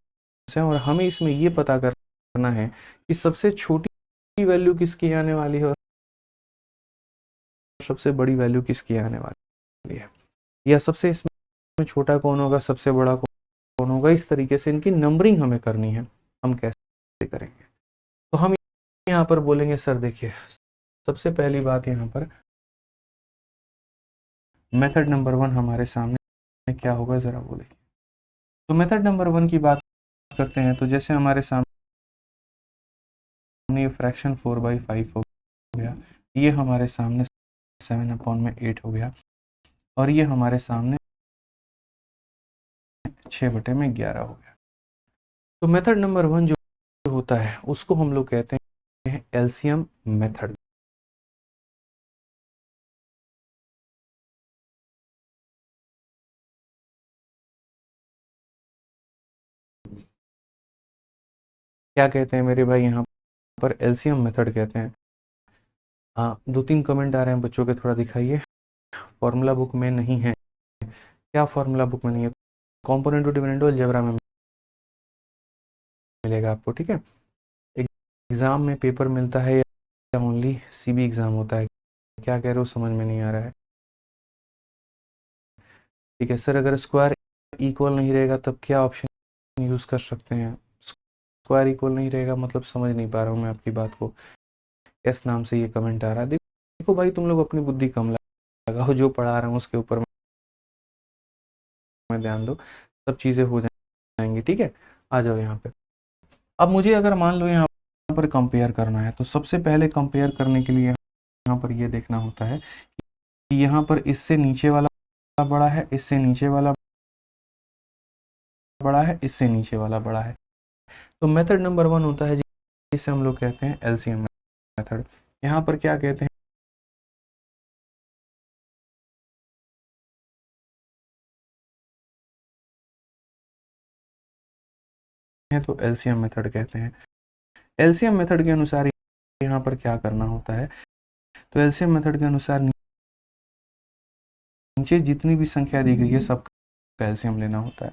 हैं और हमें इसमें ये पता करना है कि सबसे छोटी वैल्यू किसकी आने वाली है और सबसे बड़ी वैल्यू किसकी आने वाली है, या सबसे इसमें छोटा कौन होगा, सबसे बड़ा कौन होगा। इस तरीके से इनकी नंबरिंग हमें करनी है। हम कैसे करेंगे, तो हम यहाँ पर बोलेंगे सर देखिए, सबसे पहली बात यहाँ पर मेथड नंबर 1 हमारे सामने क्या होगा, जरा बोलिए। तो मेथड नंबर 1 की बात करते हैं, तो जैसे हमारे सामने ये फ्रैक्शन 4/5 हो गया, ये हमारे सामने 7/8 हो गया, और ये हमारे सामने 6/11 हो गया। तो मेथड नंबर 1 जो होता है उसको हम लोग कहते हैं एलसीएम मेथड। क्या कहते हैं मेरे भाई, यहाँ पर एलसीएम मेथड कहते हैं। हाँ, 2-3 कमेंट आ रहे हैं बच्चों के, थोड़ा दिखाइए। फॉर्मूला बुक में नहीं है, क्या फॉर्मूला बुक में नहीं है? कॉम्पोनेंट और डिविडेंड अलजेब्रा में मिलेगा आपको, ठीक है। एग्जाम में पेपर मिलता है या ओनली सीबी एग्जाम होता है? क्या कह रहे हो, समझ में नहीं आ रहा है। ठीक है सर, अगर स्क्वायर इक्वल नहीं रहेगा तब क्या ऑप्शन यूज़ कर सकते हैं? स्क्वायर इक्वल नहीं रहेगा मतलब समझ नहीं पा रहा हूँ मैं आपकी बात को। एस नाम से ये कमेंट आ रहा है। देखो भाई, तुम लोग अपनी बुद्धि कम लगाओ, जो पढ़ा रहा हूँ उसके ऊपर में ध्यान दो, सब चीज़ें हो जाएंगी, ठीक है। आ जाओ यहाँ पे। अब मुझे अगर मान लो यहाँ पर कंपेयर करना है, तो सबसे पहले कंपेयर करने के लिए यहाँ पर ये देखना होता है कि यहाँ पर इससे नीचे वाला बड़ा है, इससे नीचे वाला बड़ा है, इससे नीचे वाला बड़ा है। तो मेथड नंबर 1 होता है जिसे हम लोग कहते हैं एलसीएम मेथड। यहाँ पर क्या कहते हैं, तो एलसीएम मेथड कहते हैं। एलसीएम मेथड के अनुसार यहाँ पर क्या करना होता है, तो एलसीएम मेथड के अनुसार नीचे जितनी भी संख्या दी गई है सबका एलसीएम लेना होता है।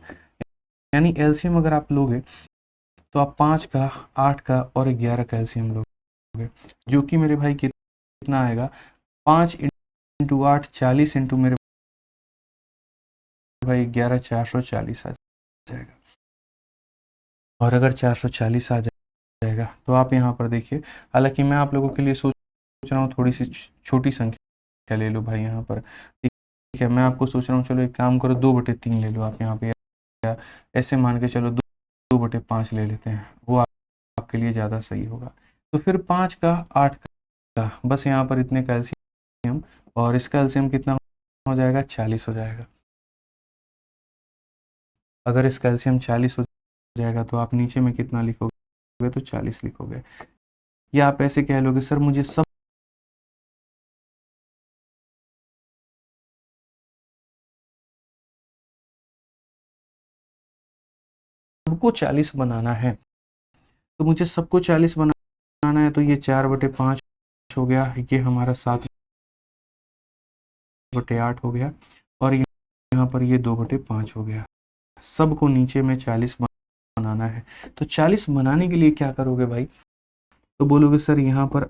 यानी एलसीएम अगर आप लोगे तो आप 5 का, 8 का और 11 का एलसीएम लोगे, जो कि मेरे भाई कितना आएगा? 5 इंटू 8 40 इंटू मेरे भाई 11, 440 आ जाएगा। और अगर 440 आ जाएगा तो आप यहाँ पर देखिए, हालांकि मैं आप लोगों के लिए सोच रहा हूँ थोड़ी सी छोटी संख्या ले लो भाई यहाँ पर, ठीक है। मैं आपको सोच रहा हूँ, चलो एक काम करो, 2/3 ले लो आप यहाँ पे, या ऐसे मान के चलो 2/5 ले लेते हैं, वो आपके लिए ज़्यादा सही होगा। तो फिर 5 का, 8 का, बस यहाँ पर इतने का एलसीएम, और इसका एलसीएम कितना हो जाएगा? 40 हो जाएगा। अगर इसका एलसीएम 40 हो जाएगा तो आप नीचे में कितना लिखोगे? तो 40 लिखोगे। या आप ऐसे कह लोगे, सर मुझे सबको 40 बनाना है, तो मुझे सबको 40 बनाना है, तो ये 4/5 हो गया, ये हमारा 7/8 हो गया, और यहाँ पर ये 2/5 हो गया। सबको नीचे में 40 बनाना है। तो 40 बनाने के लिए क्या करोगे भाई? तो बोलोगे सर यहाँ पर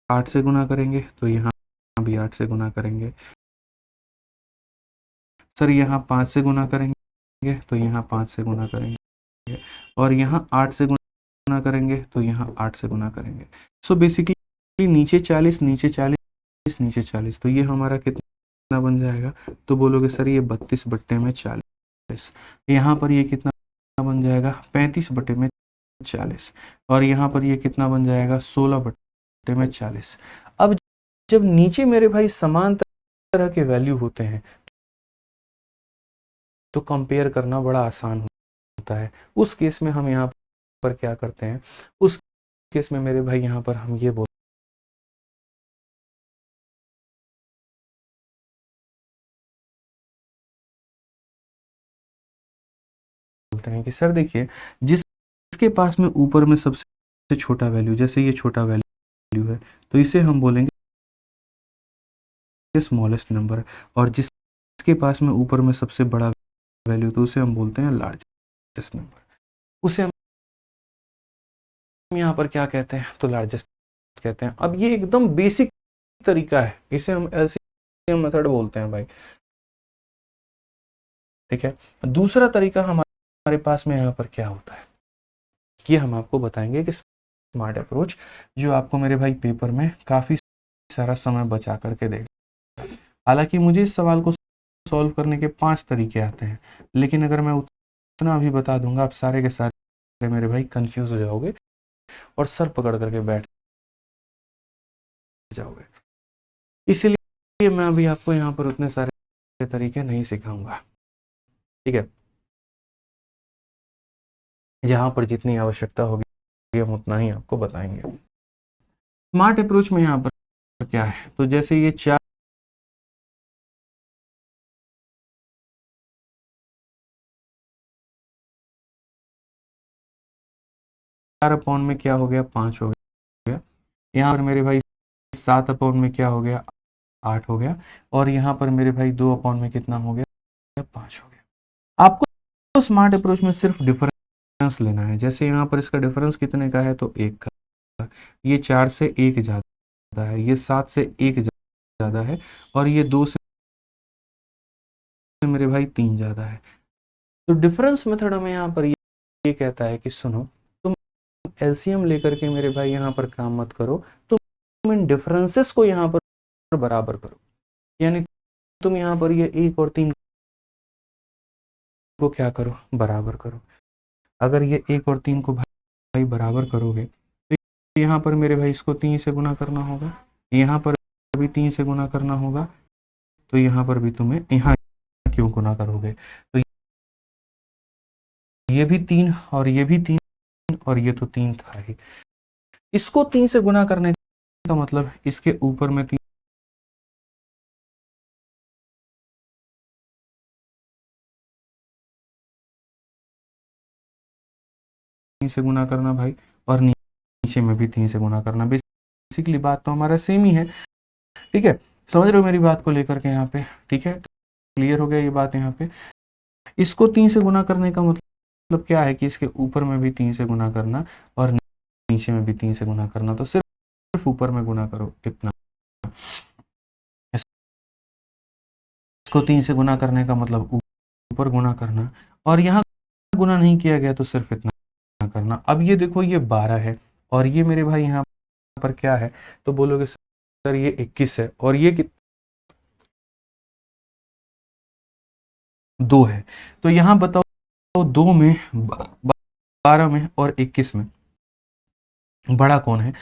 8 से गुना करेंगे, तो यहाँ भी 8 से गुना करेंगे। सर यहाँ 5 से गुना करेंगे, तो यहाँ 5 से गुना करेंगे, और यहाँ 8 से गुना करेंगे, तो यहाँ 8 से गुना करेंगे। सो बेसिकली नीचे 40, नीचे 40, नीचे 40, तो ये हमारा कितना बन जाएगा? तो बोलोगे सर ये 32/40। यहाँ पर ये कितना बन जाएगा? 35/40। और यहाँ पर ये कितना बन जाएगा? 16/40। अब जब नीचे मेरे भाई समान तरह के वैल्यू होते हैं तो कंपेयर करना बड़ा आसान होता है। उस केस में हम यहाँ पर क्या करते हैं? उस केस में मेरे भाई यहाँ पर हम ये बोलते हैं कि सर देखिए, जिसके पास में ऊपर में सबसे छोटा वैल्यू, जैसे ये छोटा वैल्यू है, तो इसे हम बोलेंगे स्मॉलेस्ट नंबर, और जिसके पास में ऊपर में सबसे बड़ा वैल्यू, तो उसे हम बोलते हैं लार्जेस्ट नंबर। उसे हम यहाँ पर क्या कहते हैं? तो लार्जेस्ट कहते हैं। अब ये एकदम बेसिक तरीका है, इसे हम एलसीएम मेथड बोलते हैं भाई, ठीक है। दूसरा तरीका हमारे पास में यहाँ पर क्या होता है, ये हम आपको बताएंगे कि स्मार्ट अप्रोच, जो आपको मेरे भाई पेपर में काफ़ी सारा समय बचा करके देगा। हालांकि मुझे इस सवाल को सॉल्व करने के 5 तरीके आते हैं, लेकिन अगर मैं इतना अभी बता दूंगा, आप सारे के सारे मेरे भाई कंफ्यूज हो जाओगे और सर पकड़ करके बैठ जाओगे। इसलिए मैं अभी आपको यहाँ पर उतने सारे तरीके नहीं सिखाऊंगा, ठीक है। जहाँ पर जितनी आवश्यकता होगी हम उतना ही आपको बताएंगे। स्मार्ट अप्रोच में यहाँ पर क्या है, तो जैसे ये 4 अपॉन में क्या हो गया, 5 हो गया। यहाँ पर मेरे भाई 7 अपॉन में क्या हो गया, 8 हो गया। और यहाँ पर मेरे भाई 2 अपॉन में कितना हो गया, 5 हो गया। आपको स्मार्ट अप्रोच में सिर्फ डिफरेंस लेना है। जैसे यहाँ पर इसका डिफरेंस कितने का है, तो 1 का। ये 4 से 1 ज़्यादा है, ये 7 से 1 ज़्यादा है, और ये 2 से मेरे भाई 3 ज़्यादा है। तो डिफरेंस मेथड में यहाँ पर ये कहता है कि सुनो, तुम एलसीएम लेकर के मेरे भाई यहाँ पर काम मत करो, तुम इन डिफरेंसेस को यहाँ पर बराबर करो। यानी तुम यहाँ पर ये 1 और 3 को क्या करो, बराबर करो। अगर ये 1 और 3 को भाई बराबर करोगे तो यहाँ पर मेरे भाई इसको 3 से गुना करना होगा, यहाँ पर भी 3 से गुना करना होगा, तो यहाँ पर भी तुम्हें यहाँ क्यों गुना करोगे, तो ये भी 3 और ये भी 3 और ये तो 3 था ही। इसको 3 से गुना करने का मतलब इसके ऊपर में 3 से गुना करना भाई, और नीचे में भी 3 से गुना करना। बेसिकली बात तो हमारा सेम ही है, ठीक है। समझ रहे हो मेरी बात को लेकर के यहाँ पे, ठीक है। क्लियर हो गया ये बात यहाँ पे। इसको 3 से गुना करने का मतलब क्या है कि इसके ऊपर में भी 3 से गुना करना और नीचे में भी 3 से गुना करना। तो सिर्फ ऊपर में गुना करो इतना, इसको 3 से गुना करने का मतलब ऊपर गुना करना, और यहाँ गुना नहीं किया गया तो सिर्फ इतना करना। अब ये देखो ये 12 है और ये मेरे भाई यहाँ पर क्या है, तो बोलोगे सर ये 21 है और ये 2 है। तो यहाँ बताओ 2 में, 12 में और 21 में बड़ा कौन है,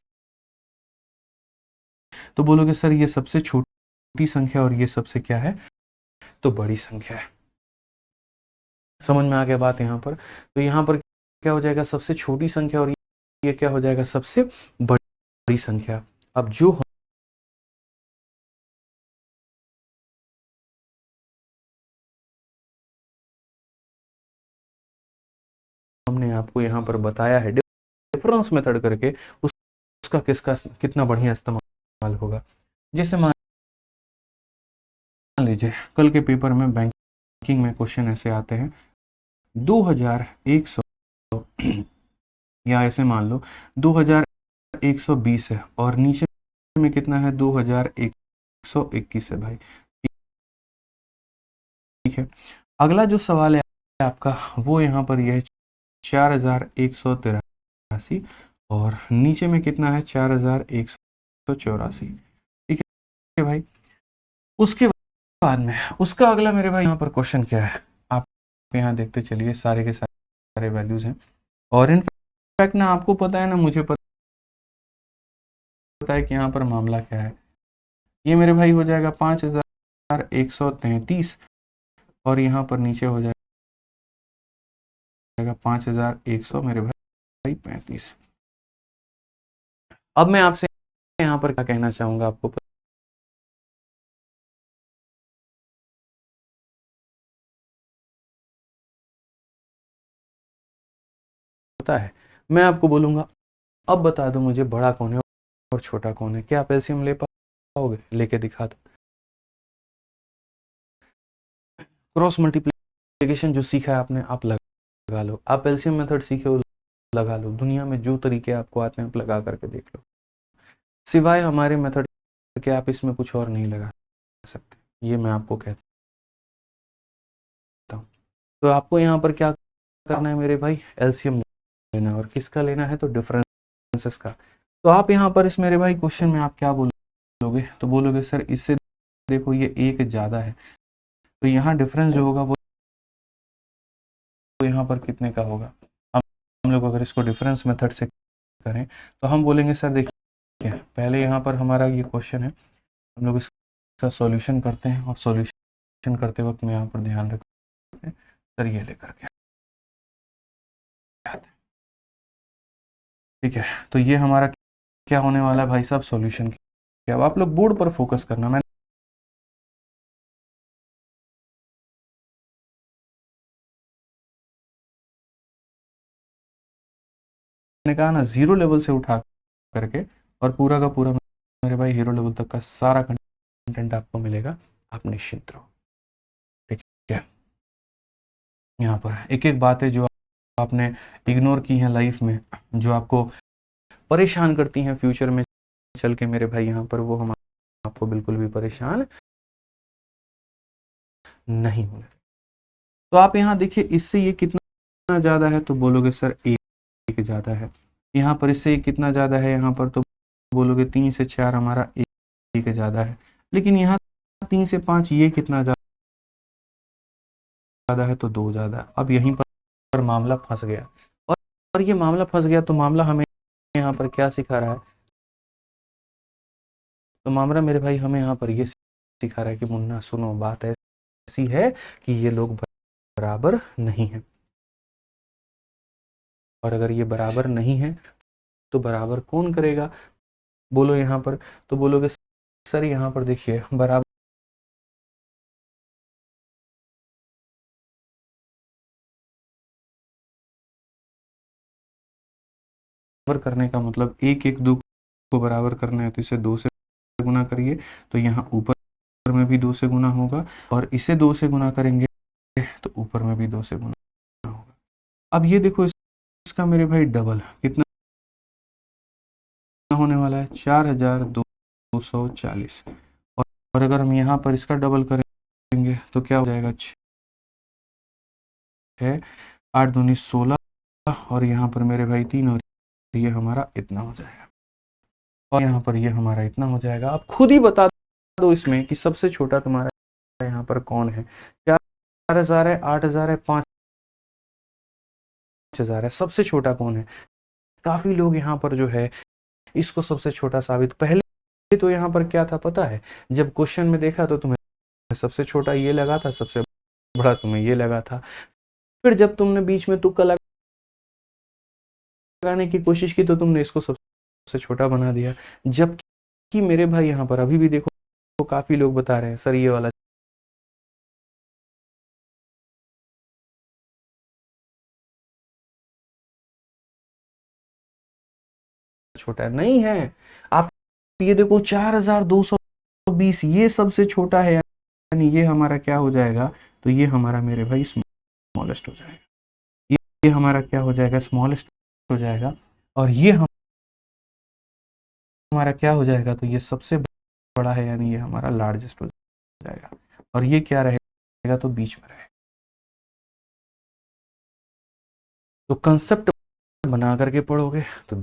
तो बोलोगे सर ये सबसे छोटी संख्या और ये सबसे क्या है, तो बड़ी संख्या है। समझ में आ गया बात यहाँ पर। तो यहाँ पर क्या हो जाएगा, सबसे छोटी संख्या और ये क्या हो जाएगा, सबसे बड़ी संख्या। अब जो हमने आपको यहाँ पर बताया है डिफरेंस मेथड करके, उसका किसका कितना बढ़िया इस्तेमाल होगा। जैसे मान लीजिए कल के पेपर में बैंकिंग में क्वेश्चन ऐसे आते हैं 2100 या ऐसे मान लो 2120 है और नीचे में कितना है, 2121 है भाई, ठीक है। अगला जो सवाल है आपका वो यहाँ पर यह है 4183 और नीचे में कितना है, 4184, ठीक है भाई। उसके बाद में उसका अगला मेरे भाई यहाँ पर क्वेश्चन क्या है, आप यहाँ देखते चलिए, सारे के सारे वैल्यूज हैं। और इनफैक्ट ना आपको पता है ना मुझे पता है कि यहाँ पर मामला क्या है। ये मेरे भाई हो जाएगा 5133 और यहाँ पर नीचे हो जाएगा 5100 मेरे भाई 35। अब मैं आपसे यहाँ पर क्या कहना चाहूँगा, आपको पता है, मैं आपको बोलूँगा अब बता दो मुझे बड़ा कौन है और छोटा कौन है। क्या आप एलसीएम ले पाओगे, लेके दिखा दो। क्रॉस मल्टीप्लिकेशन जो सीखा है आपने, आप लगा लो। आप एलसीएम मेथड सीखे हो, लगा लो। दुनिया में जो तरीके आपको आते हैं आप लगा करके देख लो, सिवाय हमारे मेथड के आप इसमें कुछ और नहीं लगा सकते, ये मैं आपको कहता हूँ। तो आपको यहाँ पर क्या करना है मेरे भाई, एलसीएम लेना है, और किसका लेना है, तो डिफरेंसेस का। तो आप यहाँ पर इस मेरे भाई क्वेश्चन में आप क्या बोलोगे, तो बोलोगे सर इससे देखो ये 1 ज़्यादा है, तो यहाँ डिफरेंस जो होगा वो यहाँ पर कितने का होगा। हम लोग अगर इसको डिफरेंस मेथड से करें तो हम बोलेंगे सर देखिए पहले यहाँ पर हमारा ये क्वेश्चन है, हम लोग इसका सॉल्यूशन करते हैं और सॉल्यूशन करते वक्त में यहाँ पर ध्यान रखें सर ये लेकर के आते हैं। ठीक है, तो ये हमारा क्या होने वाला है भाई साहब, सॉल्यूशन की। अब आप लोग बोर्ड पर फोकस करना। मैंने कहा ना जीरो लेवल से उठा करके और पूरा का पूरा मेरे भाई हीरो लेवल तक का सारा कंटेंट आपको मिलेगा, आप निश्चिंत रहो। ठीक है, यहाँ पर एक एक बातें जो आपने इग्नोर की हैं लाइफ में, जो आपको परेशान करती हैं फ्यूचर में चल के मेरे भाई, यहाँ पर वो हम आपको बिल्कुल भी परेशान नहीं होने। तो आप यहाँ देखिए इससे ये कितना ज़्यादा है तो बोलोगे सर एक ज़्यादा है। यहाँ पर इससे ये कितना ज़्यादा है, यहाँ पर तो बोलोगे 3 से 4 हमारा एक ज़्यादा है। लेकिन यहाँ 3 से 5 ये कितना ज़्यादा है तो 2 ज़्यादा। अब यहीं पर मामला फंस गया और ये मामला फंस गया तो मामला हमें यहाँ पर क्या सिखा रहा है, तो मामला मेरे भाई हमें यहाँ पर ये सिखा रहा है कि मुन्ना सुनो, बात ऐसी है कि ये लोग बराबर नहीं है। और अगर ये बराबर नहीं है तो बराबर कौन करेगा, बोलो यहाँ पर। तो बोलोगे सर यहाँ पर देखिए बराबर करने का मतलब एक एक दो को बराबर करना है तो इसे 2 से गुना करिए, तो यहाँ ऊपर में भी 2 से गुना होगा और इसे 2 से गुना करेंगे तो ऊपर में भी 2 से गुना होगा। अब ये देखो इसका मेरे भाई डबल कितना होने वाला है, 4240। और अगर हम यहाँ पर इसका डबल करेंगे तो क्या हो जाएगा, 6 8 दूनी 16 और यहाँ पर मेरे भाई 3 और ये हमारा इतना हो जाएगा और यहाँ पर ये हमारा इतना हो जाएगा। आप खुद ही बता दो इसमें कि सबसे छोटा तुम्हारा यहाँ पर कौन है, 4000 है, 8000 है, 5000 है, सबसे छोटा कौन है। काफी लोग यहाँ पर जो है इसको सबसे छोटा साबित, पहले तो यहाँ पर क्या था पता है, जब क्वेश्चन में देखा तो तुम्हें सबसे छोटा ये लगा था, सबसे बड़ा तुम्हें ये लगा था। फिर जब तुमने बीच में तुक्का लगाने की कोशिश की तो तुमने इसको सबसे छोटा बना दिया। जबकि मेरे भाई यहाँ पर अभी भी देखो तो काफी लोग बता रहे हैं सर ये वाला छोटा है, नहीं है। आप ये देखो 4220 ये सबसे छोटा है, यानी ये हमारा क्या हो जाएगा, तो ये हमारा मेरे भाई स्मॉलेस्ट हो जाएगा। ये हमारा क्या हो जाएगा, स्मॉलेस्ट हो जाएगा। और ये हमारा क्या हो जाएगा, तो ये सबसे बड़ा है, यानी ये हमारा लार्जेस्ट हो जाएगा। और ये क्या रहेगा, तो बीच में रहेगा। तो कंसेप्ट बना करके पढ़ोगे तो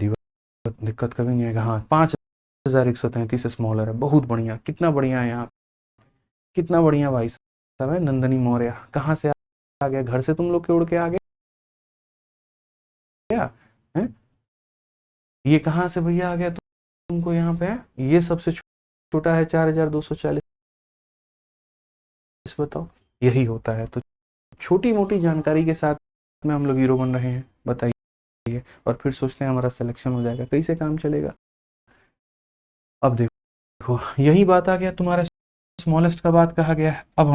दिक्कत कभी नहीं आएगा। हाँ 5133 स्मॉलर है, बहुत बढ़िया, कितना बढ़िया है यहाँ, कितना बढ़िया भाई साहब है। नंदनी मौर्य कहाँ से आ गया, घर से तुम लोग के उड़ के आ गया है, ये कहाँ से भैया आ गया तुमको यहाँ पे, ये सबसे छोटा है 4240। बताओ, यही होता है। तो छोटी मोटी जानकारी के साथ में हम लोग हीरो बन रहे हैं, बताइए, और फिर सोचते हैं हमारा सिलेक्शन हो जाएगा, कैसे काम चलेगा। अब देखो यही बात आ गया, तुम्हारा स्मॉलेस्ट का बात कहा गया है। अब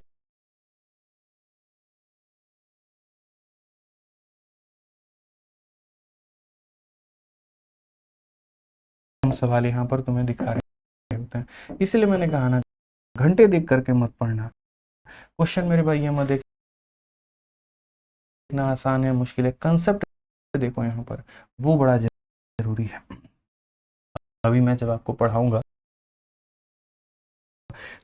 हम सवाल यहाँ पर तुम्हें दिखा रहे होते हैं, इसलिए मैंने कहा ना घंटे देख करके मत पढ़ना। क्वेश्चन मेरे भाई ये मत देखना आसान है मुश्किल है, कंसेप्ट देखो यहाँ पर, वो बड़ा जरूरी है। अभी मैं जब आपको पढ़ाऊंगा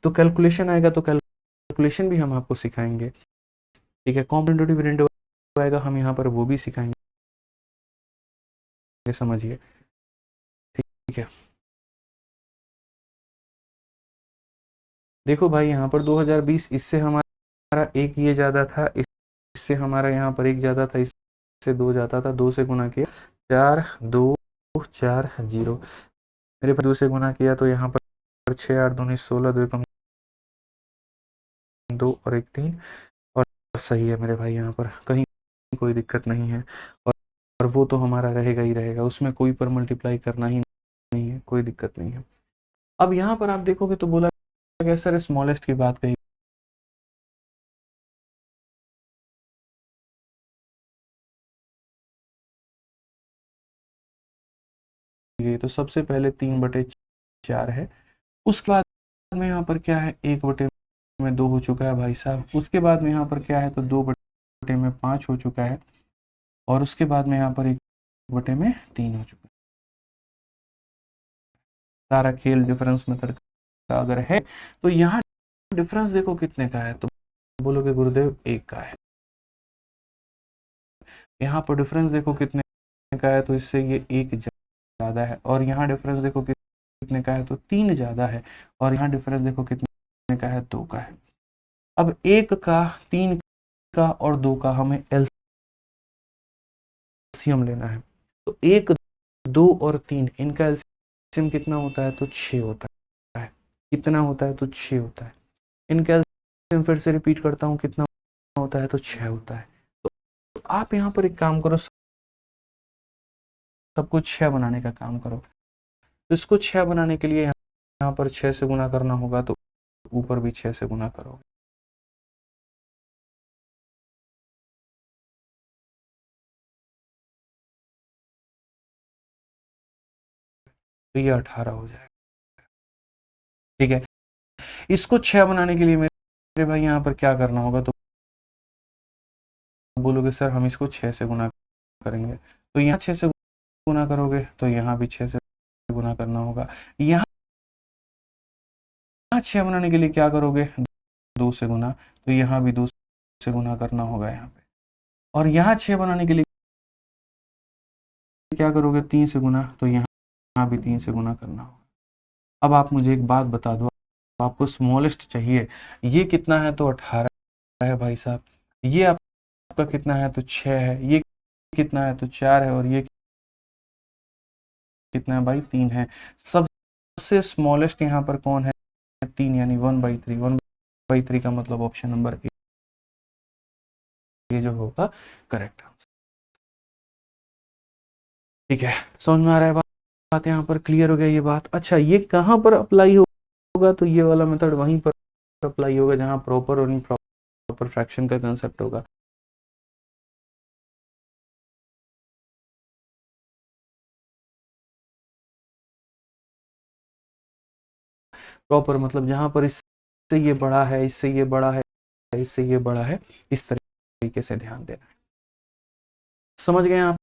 तो कैलकुलेशन आएगा, तो कैलकुलेशन भी हम आपको सिखाएंगे। ठीक है, कॉम्पिटिटिव विंडो आएगा, हम यहाँ पर वो भी सिखाएंगे, समझिए। ठीक है, देखो भाई यहाँ पर 2020 इससे हमारा एक ये ज़्यादा था, इससे हमारा यहाँ पर 1 जाता था, इससे 2 जाता था, 2 से गुना किया 4 2 4 0, मेरे पास 2 से गुना किया तो यहाँ पर 6 8 2 16, 2 कम 2 और 1 3, और सही है मेरे भाई, यहाँ पर कहीं कोई दिक्कत नहीं है। और वो तो हमारा रहेगा ही रहेगा, उसमें कोई पर मल्टीप्लाई करना ही नहीं है, कोई दिक्कत नहीं है। अब यहाँ पर आप देखोगे तो बोला गया सर स्मॉलेस्ट की बात कही गई, तो सबसे पहले 3/4 है, उसके बाद में यहाँ पर क्या है 1/2 हो चुका है भाई साहब, उसके बाद में यहाँ पर क्या है तो 2/5 हो चुका है, और उसके बाद में यहाँ पर 1/3 हो चुका है। सारा खेल डिफरेंस मेथड का अगर है तो यहाँ डिफरेंस देखो कितने का है, तो बोलोगे गुरुदेव 1 का है। यहाँ पर डिफरेंस देखो कितने का है, तो इससे ये 1 ज़्यादा है, और यहाँ डिफरेंस देखो कितने का है तो 3 ज़्यादा है, और यहाँ डिफरेंस देखो कितने का है 2 का है। अब 1 का 3 का और 2 का हमें एलसीएम लेना है, तो 1 2 और 3 इनका एलसीएम कितना होता है तो 6 होता है, कितना होता है तो 6 होता है। इनका एलसीएम फिर से रिपीट करता हूँ, कितना होता है तो 6 होता है। तो आप यहाँ पर एक काम करो, सब कुछ 6 बनाने का काम करो, तो इसको 6 बनाने के लिए यहाँ पर 6 से गुना करना होगा, तो ऊपर भी 6 से गुना करोगे, तो ये 18 हो जाएगा। ठीक है, इसको 6 बनाने के लिए मेरे भाई यहाँ पर क्या करना होगा, तो बोलोगे सर हम इसको 6 से गुना करेंगे, तो यहाँ 6 से गुना करोगे तो यहाँ भी 6 से गुना करना होगा। यहाँ 6 बनाने के लिए क्या करोगे 2 से गुना, तो यहाँ भी 2 से गुना करना होगा यहाँ पे, और यहाँ 6 बनाने के लिए क्या करोगे 3 से गुना, तो यहाँ भी 3 से गुना करना होगा। अब आप मुझे एक बात बता दो, आपको स्मॉलेस्ट चाहिए, ये कितना है तो 18 है भाई साहब, ये आपका कितना है तो 6 है, ये कितना है तो 4 है, और ये कितना है भाई 3 है। सबसे स्मॉलेस्ट यहाँ पर कौन है 3, यानी 1/3, 1/3 का मतलब ऑप्शन नंबर ए जो होगा करेक्ट आंसर। ठीक है, समझ में आ रहा है बात, यहाँ पर क्लियर हो गया ये बात। अच्छा, ये कहाँ पर अप्लाई होगा, तो ये वाला मेथड वहीं पर अप्लाई होगा जहाँ प्रॉपर और इम्प्रॉपर फ्रैक्शन का कंसेप्ट होगा। प्रॉपर मतलब जहाँ पर इससे ये बड़ा है, इससे ये बड़ा है, इससे ये बड़ा है, इस तरीके से ध्यान देना है। समझ गए यहाँ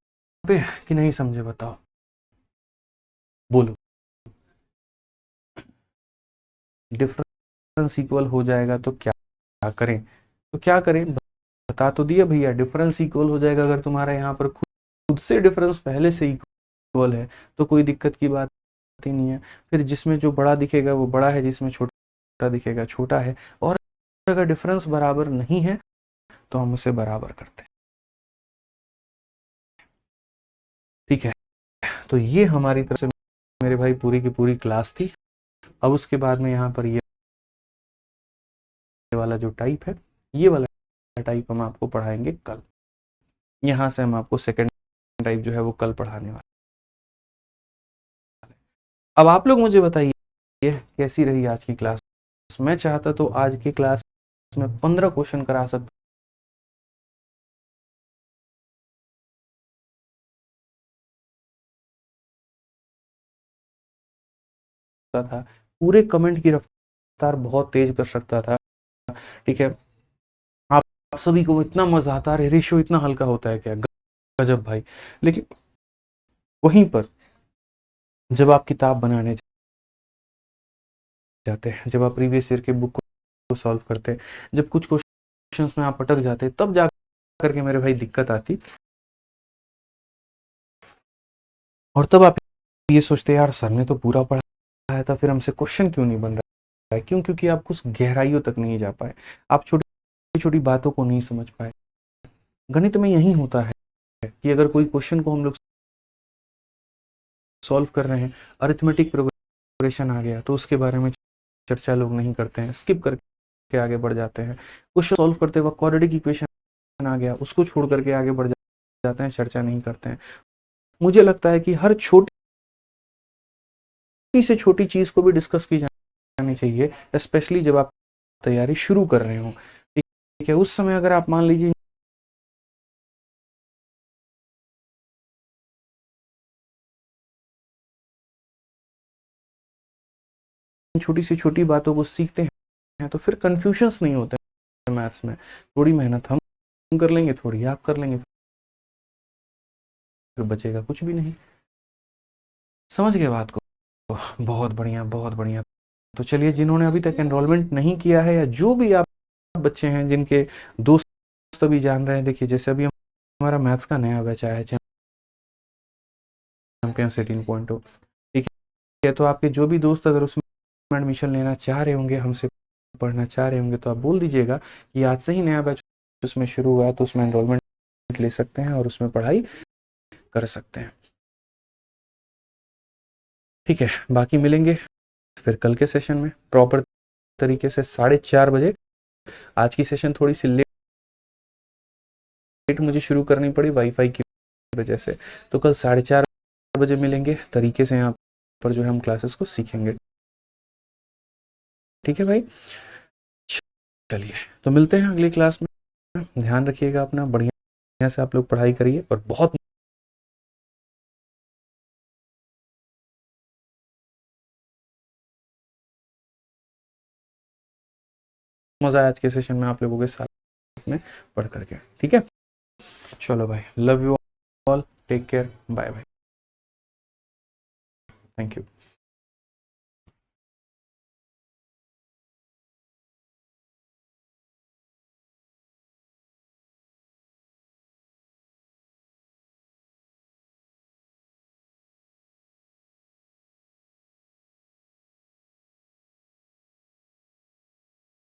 पे कि नहीं समझे, बताओ, बोलो। डिफरेंस इक्वल हो जाएगा तो क्या करें, तो क्या करें बता तो दिया भैया, डिफरेंस इक्वल हो जाएगा अगर तुम्हारा यहाँ पर खुद से डिफरेंस पहले से इक्वल है तो कोई दिक्कत की बात ही नहीं है। फिर जिसमें जो बड़ा दिखेगा वो बड़ा है, जिसमें छोटा दिखेगा छोटा है, और अगर डिफरेंस बराबर नहीं है तो हम उसे बराबर करते हैं। ठीक है, तो ये हमारी तरफ से मेरे भाई पूरी की पूरी क्लास थी। अब उसके बाद में यहाँ पर ये वाला जो टाइप है, ये वाला टाइप हम आपको पढ़ाएंगे कल। यहाँ से हम आपको सेकेंड टाइप जो है वो कल पढ़ाने वाले। अब आप लोग मुझे बताइए कैसी रही आज की क्लास। मैं चाहता तो आज की क्लास में 15 क्वेश्चन करा सकता था, पूरे कमेंट की रफ्तार बहुत तेज कर सकता था। ठीक है, आप सभी को इतना मजा आता है, रेशियो इतना हल्का होता है क्या, गजब भाई। लेकिन वहीं पर जब आप किताब बनाने जाते हैं, जब आप प्रीवियस ईयर के बुक को सॉल्व करते हैं, जब कुछ क्वेश्चंस में आप अटक जाते हैं, तब जा करके मेरे भाई दिक्कत आती, और तब आप ये सोचते यार सर ने तो पूरा पढ़ाया था, फिर हमसे क्वेश्चन क्यों नहीं बन रहा है, क्योंकि आप कुछ गहराइयों तक नहीं जा पाए, आप छोटी छोटी बातों को नहीं समझ पाए। गणित में यही होता है कि अगर कोई क्वेश्चन को हम लोग सॉल्व कर रहे हैं, अरिथमेटिक प्रोग्रेशन आ गया तो उसके बारे में चर्चा लोग नहीं करते हैं, स्किप करके आगे बढ़ जाते हैं। क्वेश्चन सॉल्व करते वक्त क्वाड्रेटिक इक्वेशन आ गया, उसको छोड़ करके आगे बढ़ जाते हैं, चर्चा नहीं करते हैं। मुझे लगता है कि हर छोटी से छोटी चीज को भी डिस्कस की जानी चाहिए, स्पेशली जब आप तैयारी शुरू कर रहे हो। ठीक है, उस समय अगर आप मान लीजिए छोटी से छोटी बातों को सीखते हैं तो फिर कंफ्यूजन्स नहीं होते हैं मैथ्स में। थोड़ी मेहनत हम कर लेंगे, थोड़ी आप कर लेंगे, फिर बचेगा कुछ भी नहीं। समझ गए बात को? बहुत बढ़िया, बहुत बढ़िया। तो चलिए, जिन्होंने अभी तक एनरोलमेंट नहीं किया है या जो भी आप बच्चे हैं जिनके दोस्त अभी जान रहे हैं, देखिए जैसे अभी हमारा मैथ्स का नया बैच आया है चैंपियंस 18.0, ठीक है, तो आपके जो भी दोस्त अगर उसमें एडमिशन लेना चाह रहे होंगे, हमसे पढ़ना चाह रहे होंगे, तो आप बोल दीजिएगा कि आज से ही नया बैच उसमें शुरू हुआ है, तो उसमें एनरोलमेंट ले सकते हैं और उसमें पढ़ाई कर सकते हैं। ठीक है, बाकी मिलेंगे फिर कल के सेशन में प्रॉपर तरीके से 4:30 बजे। आज की सेशन थोड़ी सी लेट मुझे शुरू करनी पड़ी वाईफाई की वजह से, तो कल 4:30 बजे मिलेंगे, तरीके से यहाँ पर जो है हम क्लासेस को सीखेंगे। ठीक है भाई, चलिए तो मिलते हैं अगली क्लास में। ध्यान रखिएगा अपना, बढ़िया से आप लोग पढ़ाई करिए और बहुत मजा आया आज के सेशन में आप लोगों के साथ में पढ़ करके। ठीक है, चलो भाई, love you all, take care, bye bye, thank you.